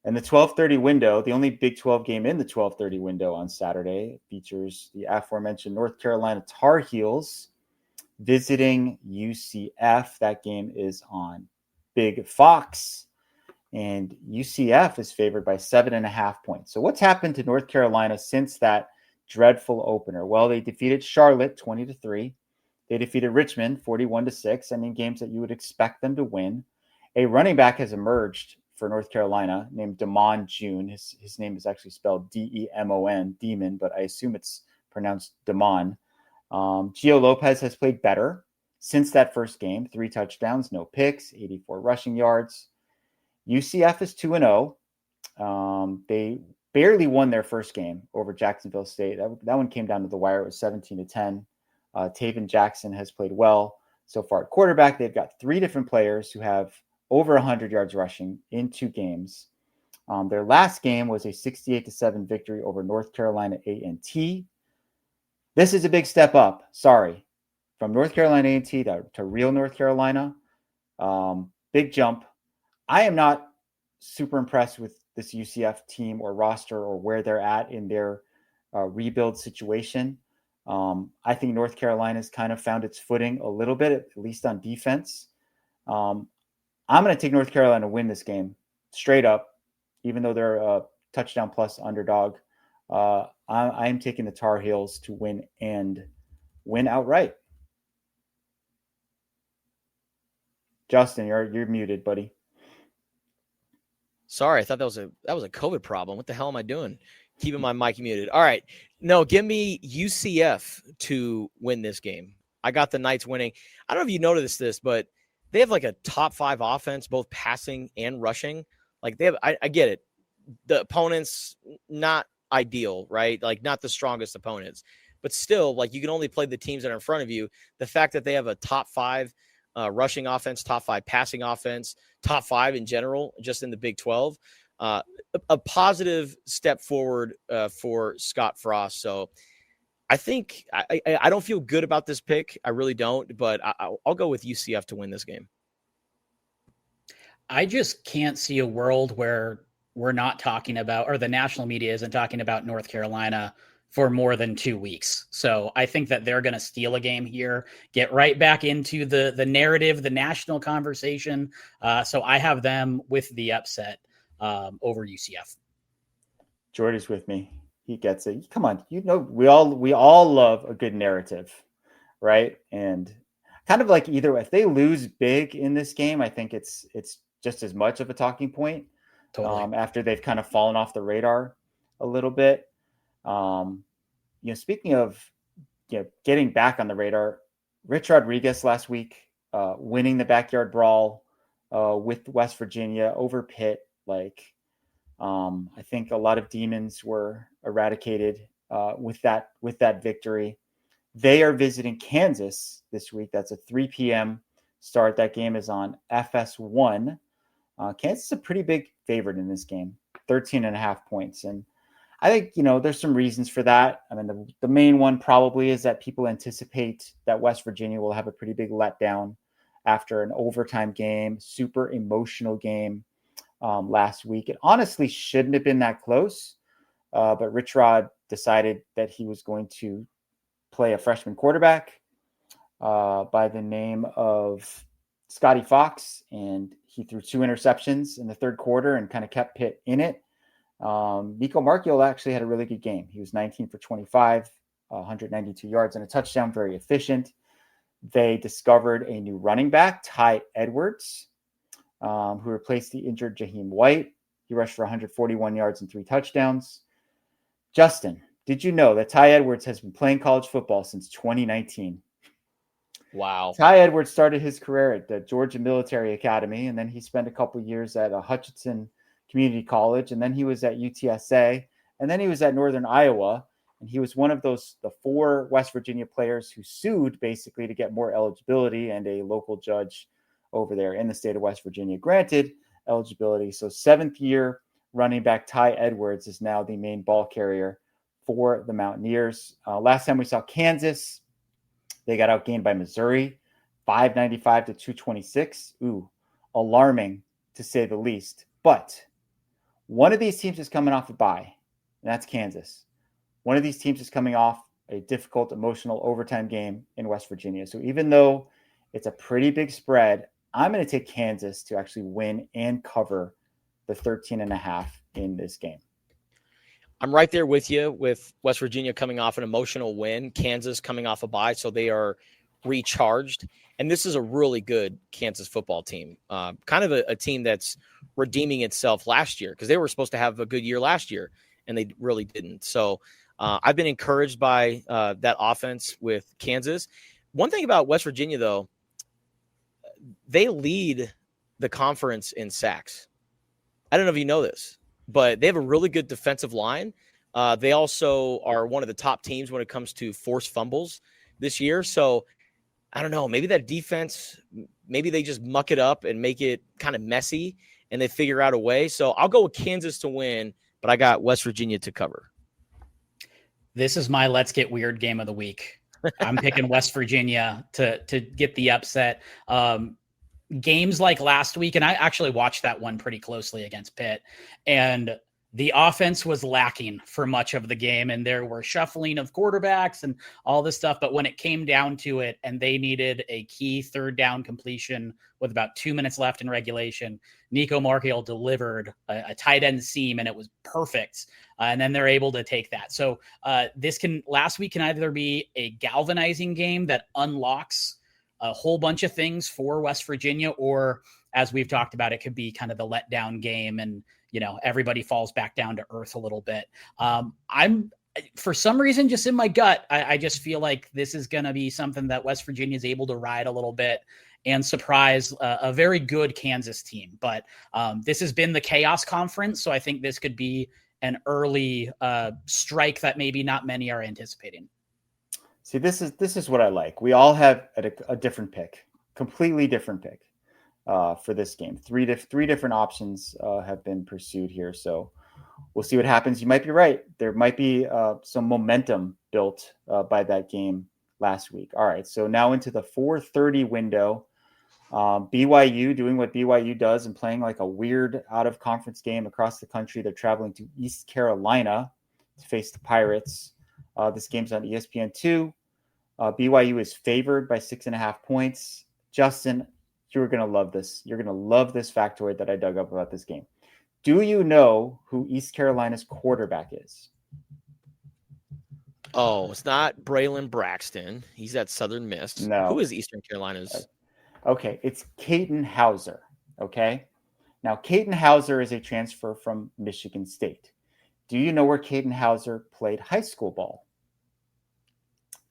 in the 12:30 window, the only Big 12 game in the 12:30 window on Saturday features the aforementioned North Carolina Tar Heels visiting UCF. That game is on Big Fox, and UCF is favored by 7.5 points. So what's happened to North Carolina since that dreadful opener? Well, they defeated Charlotte 20-3. They defeated Richmond 41-6. I mean, games that you would expect them to win. A running back has emerged for North Carolina named Damon June. His name is actually spelled D-E-M-O-N, Demon, but I assume it's pronounced Damon. Gio Lopez has played better since that first game. 3 touchdowns, no picks, 84 rushing yards. UCF is 2-0. They barely won their first game over Jacksonville State. That one came down to the wire. It was 17-10. Taven Jackson has played well so far at quarterback. They've got 3 different players who have over 100 yards rushing in 2 games. Their last game was a 68-7 victory over North Carolina A&T. This is a big step up, from North Carolina A&T to real North Carolina. Big jump. I am not super impressed with this UCF team or roster or where they're at in their rebuild situation. I think North Carolina's kind of found its footing a little bit, at least on defense. I'm going to take North Carolina to win this game straight up, even though they're a touchdown plus underdog. I am taking the Tar Heels to win and win outright. Justin, you're muted, buddy. Sorry, I thought that was a COVID problem. What the hell am I doing? Keeping my mic muted. All right. No, give me UCF to win this game. I got the Knights winning. I don't know if you noticed this, but they have like a top 5 offense, both passing and rushing. Like they have, I get it. The opponents, not ideal, right? Like not the strongest opponents, but still, like you can only play the teams that are in front of you. The fact that they have a top 5 rushing offense, top 5 passing offense, top 5 in general, just in the Big 12, a positive step forward for Scott Frost. So I think I don't feel good about this pick. I really don't, but I'll go with UCF to win this game. I just can't see a world where we're not talking about, or the national media isn't talking about North Carolina for more than 2 weeks. So I think that they're going to steal a game here, get right back into the narrative, the national conversation. So I have them with the upset over UCF. Jordy's with me. He gets it. Come on. We all love a good narrative right? And kind of like either way, if they lose big in this game, I think it's just as much of a talking point. Totally. After they've kind of fallen off the radar a little bit. Speaking of getting back on the radar, Rich Rodriguez last week winning the backyard brawl with West Virginia over Pitt. I think a lot of demons were eradicated with that victory. They are visiting Kansas this week. That's a 3 p.m. start. That game is on FS1. Kansas is a pretty big favorite in this game, 13.5 points. And I think, there's some reasons for that. I mean, the main one probably is that people anticipate that West Virginia will have a pretty big letdown after an overtime game, super emotional game last week. It honestly shouldn't have been that close, but Rich Rod decided that he was going to play a freshman quarterback by the name of Scotty Fox, and he threw 2 interceptions in the third quarter and kind of kept Pitt in it. Nico Marchiol actually had a really good game. He was 19 for 25, 192 yards and a touchdown, very efficient. They discovered a new running back, Ty Edwards, who replaced the injured Jaheim White. He rushed for 141 yards and 3 touchdowns. Justin, did you know that Ty Edwards has been playing college football since 2019? Wow. Ty Edwards started his career at the Georgia Military Academy, and then he spent a couple years at Hutchinson Community College, and then he was at UTSA, and then he was at Northern Iowa, and he was one of the 4 West Virginia players who sued basically to get more eligibility, and a local judge over there in the state of West Virginia granted eligibility. So 7th year running back Ty Edwards is now the main ball carrier for the Mountaineers. Last time we saw Kansas, they got outgained by Missouri, 595 to 226. Ooh, alarming to say the least. But one of these teams is coming off a bye, and that's Kansas. One of these teams is coming off a difficult, emotional overtime game in West Virginia. So even though it's a pretty big spread, I'm going to take Kansas to actually win and cover the 13.5 in this game. I'm right there with you, with West Virginia coming off an emotional win, Kansas coming off a bye, so they are recharged. And this is a really good Kansas football team, kind of a team that's redeeming itself last year, because they were supposed to have a good year last year, and they really didn't. So I've been encouraged by that offense with Kansas. One thing about West Virginia, though, they lead the conference in sacks. I don't know if you know this, but they have a really good defensive line. They also are one of the top teams when it comes to forced fumbles this year. So I don't know, maybe that defense, maybe they just muck it up and make it kind of messy and they figure out a way. So I'll go with Kansas to win, but I got West Virginia to cover. This is my Let's Get Weird game of the week. I'm picking West Virginia to get the upset. Games like last week, and I actually watched that one pretty closely against Pitt, and the offense was lacking for much of the game, and there were shuffling of quarterbacks and all this stuff. But when it came down to it, and they needed a key 3rd down completion with about 2 minutes left in regulation, Nico Marchiol delivered a tight end seam, and it was perfect. And then they're able to take that. So last week can either be a galvanizing game that unlocks a whole bunch of things for West Virginia, or as we've talked about, it could be kind of the letdown game and, everybody falls back down to earth a little bit. I'm, for some reason, just in my gut, I just feel like this is going to be something that West Virginia is able to ride a little bit and surprise a very good Kansas team. But this has been the Chaos Conference, so I think this could be an early strike that maybe not many are anticipating. See, this is what I like. We all have a different pick, completely different pick for this game. Three different options have been pursued here, so we'll see what happens. You might be right. There might be some momentum built by that game last week. All right, so now into the 4:30 window. BYU doing what BYU does and playing like a weird out-of-conference game across the country. They're traveling to East Carolina to face the Pirates. This game's on ESPN2. BYU is favored by 6.5 points. Justin, you're going to love this. You're going to love this factoid that I dug up about this game. Do you know who East Carolina's quarterback is? Oh, it's not Braylon Braxton. He's at Southern Miss. No. Who is Eastern Carolina's? Okay, it's Caden Hauser. Okay. Now, Caden Hauser is a transfer from Michigan State. Do you know where Caden Hauser played high school ball?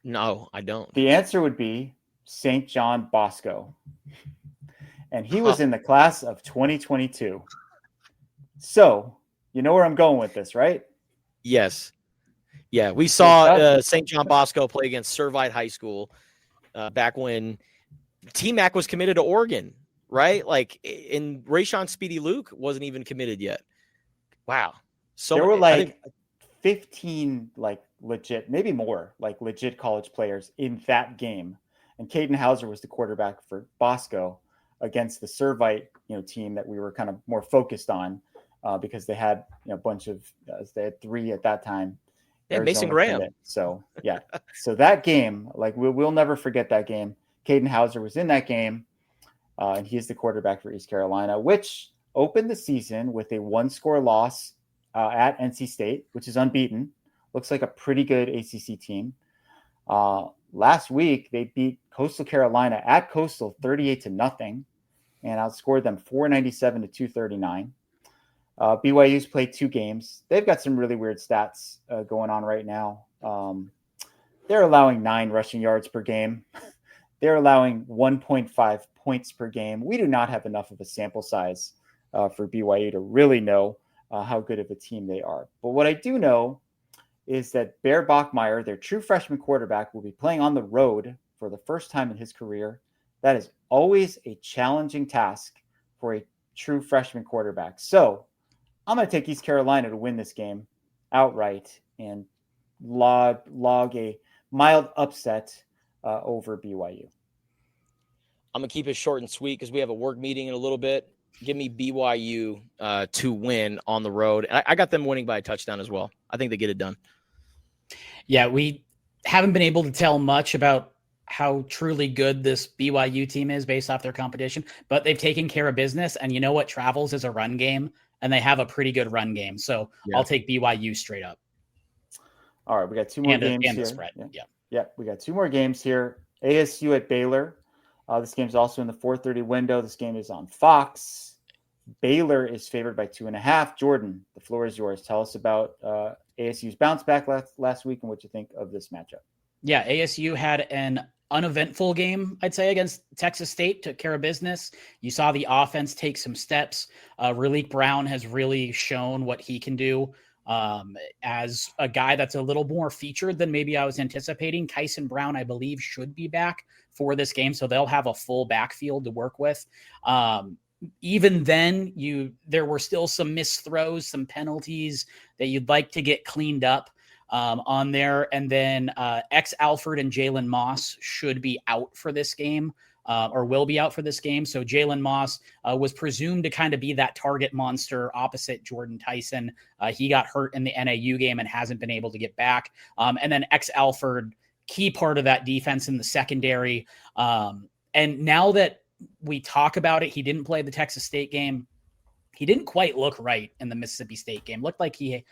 No, I don't. The answer would be St. John Bosco. And he was in the class of 2022. So, you know where I'm going with this, right? Yes. Yeah, we saw St. John Bosco play against Servite High School back when T-Mac was committed to Oregon, right? Like, in Rayshon Speedy Luke wasn't even committed yet. Wow. So there were like 15 like legit, maybe more, like legit college players in that game. And Caden Hauser was the quarterback for Bosco against the Servite, team that we were kind of more focused on because they had a bunch of they had 3 at that time. Yeah, Mason Graham. So yeah, so that game, like we'll never forget that game. Caden Hauser was in that game, and he is the quarterback for East Carolina, which opened the season with a 1-score loss at NC State, which is unbeaten. Looks like a pretty good ACC team. Last week, they beat Coastal Carolina at Coastal 38-0 and outscored them 497 to 239. BYU's played 2 games. They've got some really weird stats going on right now. They're allowing 9 rushing yards per game. They're allowing 1.5 points per game. We do not have enough of a sample size for BYU to really know how good of a team they are. But what I do know is that Bear Bachmeier, their true freshman quarterback, will be playing on the road for the first time in his career. That is always a challenging task for a true freshman quarterback. So I'm going to take East Carolina to win this game outright and log a mild upset over BYU. I'm going to keep it short and sweet because we have a work meeting in a little bit. Give me BYU to win on the road. And I got them winning by a touchdown as well. I think they get it done. Yeah, we haven't been able to tell much about how truly good this BYU team is based off their competition, but they've taken care of business. And you know what travels is a run game, and they have a pretty good run game. So yeah. I'll take BYU straight up. All right, we got 2 more games and here. The spread. Yeah, we got 2 more games here. ASU at Baylor. This game is also in the 4:30 window. This game is on Fox. Baylor is favored by 2.5. Jordan, the floor is yours. Tell us about ASU's bounce back last week and what you think of this matchup. Yeah, ASU had an uneventful game, I'd say, against Texas State. Took care of business. You saw the offense take some steps. Raleek Brown has really shown what he can do as a guy that's a little more featured than maybe I was anticipating. Kyson Brown, I believe, should be back for this game, so they'll have a full backfield to work with. Even then, there were still some missed throws, some penalties that you'd like to get cleaned up on there. And then Alford and Jalen Moss should be out for this game or will be out for this game. So Jalen Moss was presumed to kind of be that target monster opposite Jordan Tyson. He got hurt in the NAU game and hasn't been able to get back. And then Alford, key part of that defense in the secondary. And now that we talk about it, he didn't play the Texas State game. He didn't quite look right in the Mississippi State game. Looked like he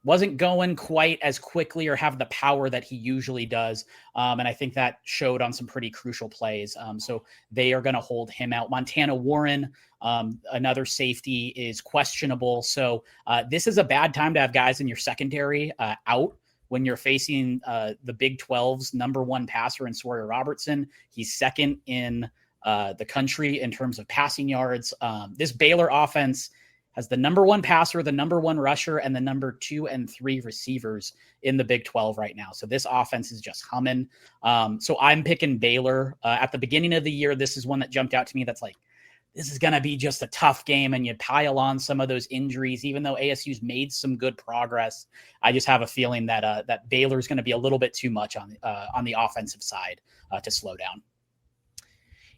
wasn't going quite as quickly or have the power that he usually does. And I think that showed on some pretty crucial plays. So they are going to hold him out. Montana Warren, another safety, is questionable. So this is a bad time to have guys in your secondary out when you're facing the Big 12's number 1 passer in Sawyer Robertson. He's second in the country in terms of passing yards. This Baylor offense has the number 1 passer, the number 1 rusher, and the number 2 and 3 receivers in the Big 12 right now. So this offense is just humming. So I'm picking Baylor. At the beginning of the year, this is one that jumped out to me that's like, this is going to be just a tough game, and you pile on some of those injuries. Even though ASU's made some good progress, I just have a feeling that that Baylor's going to be a little bit too much on the offensive side to slow down.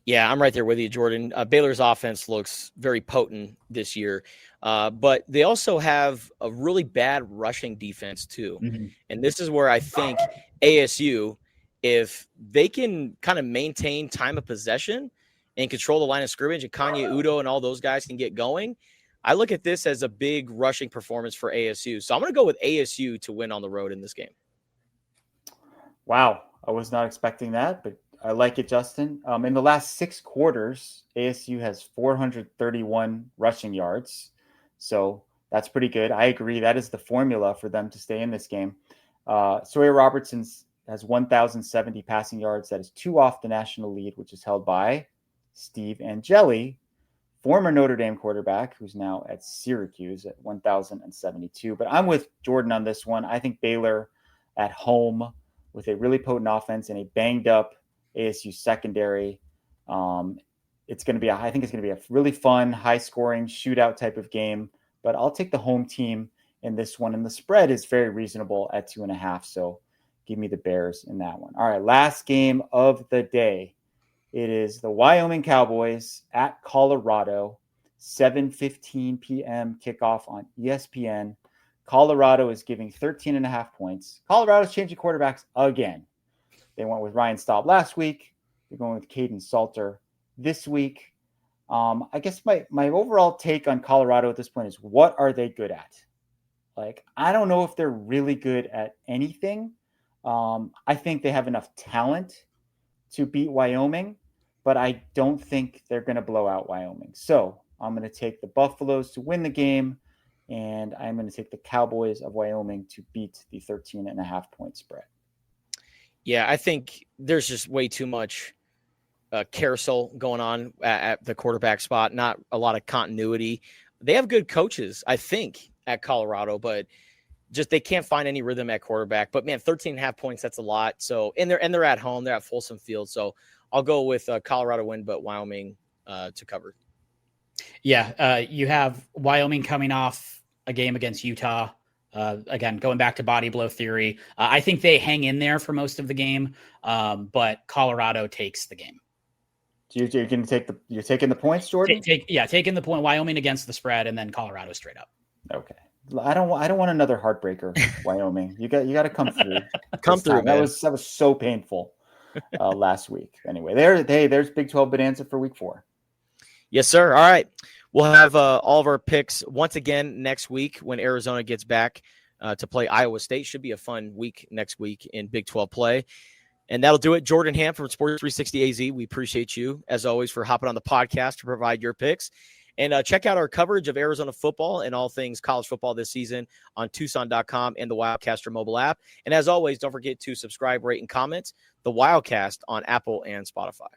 Yeah, I'm right there with you, Jordan. Baylor's offense looks very potent this year, but they also have a really bad rushing defense too. Mm-hmm. And this is where I think ASU, if they can kind of maintain time of possession and control the line of scrimmage, and Kanye Udo and all those guys can get going, I look at this as a big rushing performance for ASU. So I'm going to go with ASU to win on the road in this game. Wow, I was not expecting that, but I like it, Justin. In the last 6 quarters, ASU has 431 rushing yards. So that's pretty good. I agree. That is the formula for them to stay in this game. Sawyer Robertson has 1,070 passing yards. That is 2 off the national lead, which is held by Steve Angeli, former Notre Dame quarterback, who's now at Syracuse at 1,072. But I'm with Jordan on this one. I think Baylor at home with a really potent offense and a banged up ASU secondary. It's going to be, I think it's going to be a really fun, high scoring shootout type of game, but I'll take the home team in this one. And the spread is very reasonable at 2.5. So give me the Bears in that one. All right. Last game of the day. It is the Wyoming Cowboys at Colorado, 7:15 p.m. kickoff on ESPN. Colorado is giving 13.5 points. Colorado's changing quarterbacks again. They went with Ryan Staub last week. They're going with Caden Salter this week. I guess my overall take on Colorado at this point is, what are they good at? Like, I don't know if they're really good at anything. I think they have enough talent to beat Wyoming, but I don't think they're going to blow out Wyoming. So I'm going to take the Buffaloes to win the game, and I'm going to take the Cowboys of Wyoming to beat the 13.5 point spread. Yeah, I think there's just way too much carousel going on at the quarterback spot, not a lot of continuity. They have good coaches, I think, at Colorado, but just they can't find any rhythm at quarterback. But man, 13.5 points, that's a lot. So and they're at home, they're at Folsom Field. So I'll go with Colorado win, but Wyoming to cover. Yeah, you have Wyoming coming off a game against Utah. Again, going back to body blow theory, I think they hang in there for most of the game, but Colorado takes the game. So you're going to you're taking the points, Jordan? Taking the point. Wyoming against the spread, and then Colorado straight up. Okay. I don't want another heartbreaker, Wyoming. You got to come through. Come through, man. That was so painful last week. Anyway, there's Big 12 Bonanza for week 4. Yes, sir. All right. We'll have all of our picks once again next week when Arizona gets back to play Iowa State. Should be a fun week next week in Big 12 play. And that'll do it. Jordan Ham from Sports 360 AZ. We appreciate you, as always, for hopping on the podcast to provide your picks. And check out our coverage of Arizona football and all things college football this season on Tucson.com and the Wildcaster mobile app. And as always, don't forget to subscribe, rate, and comment the Wildcast on Apple and Spotify.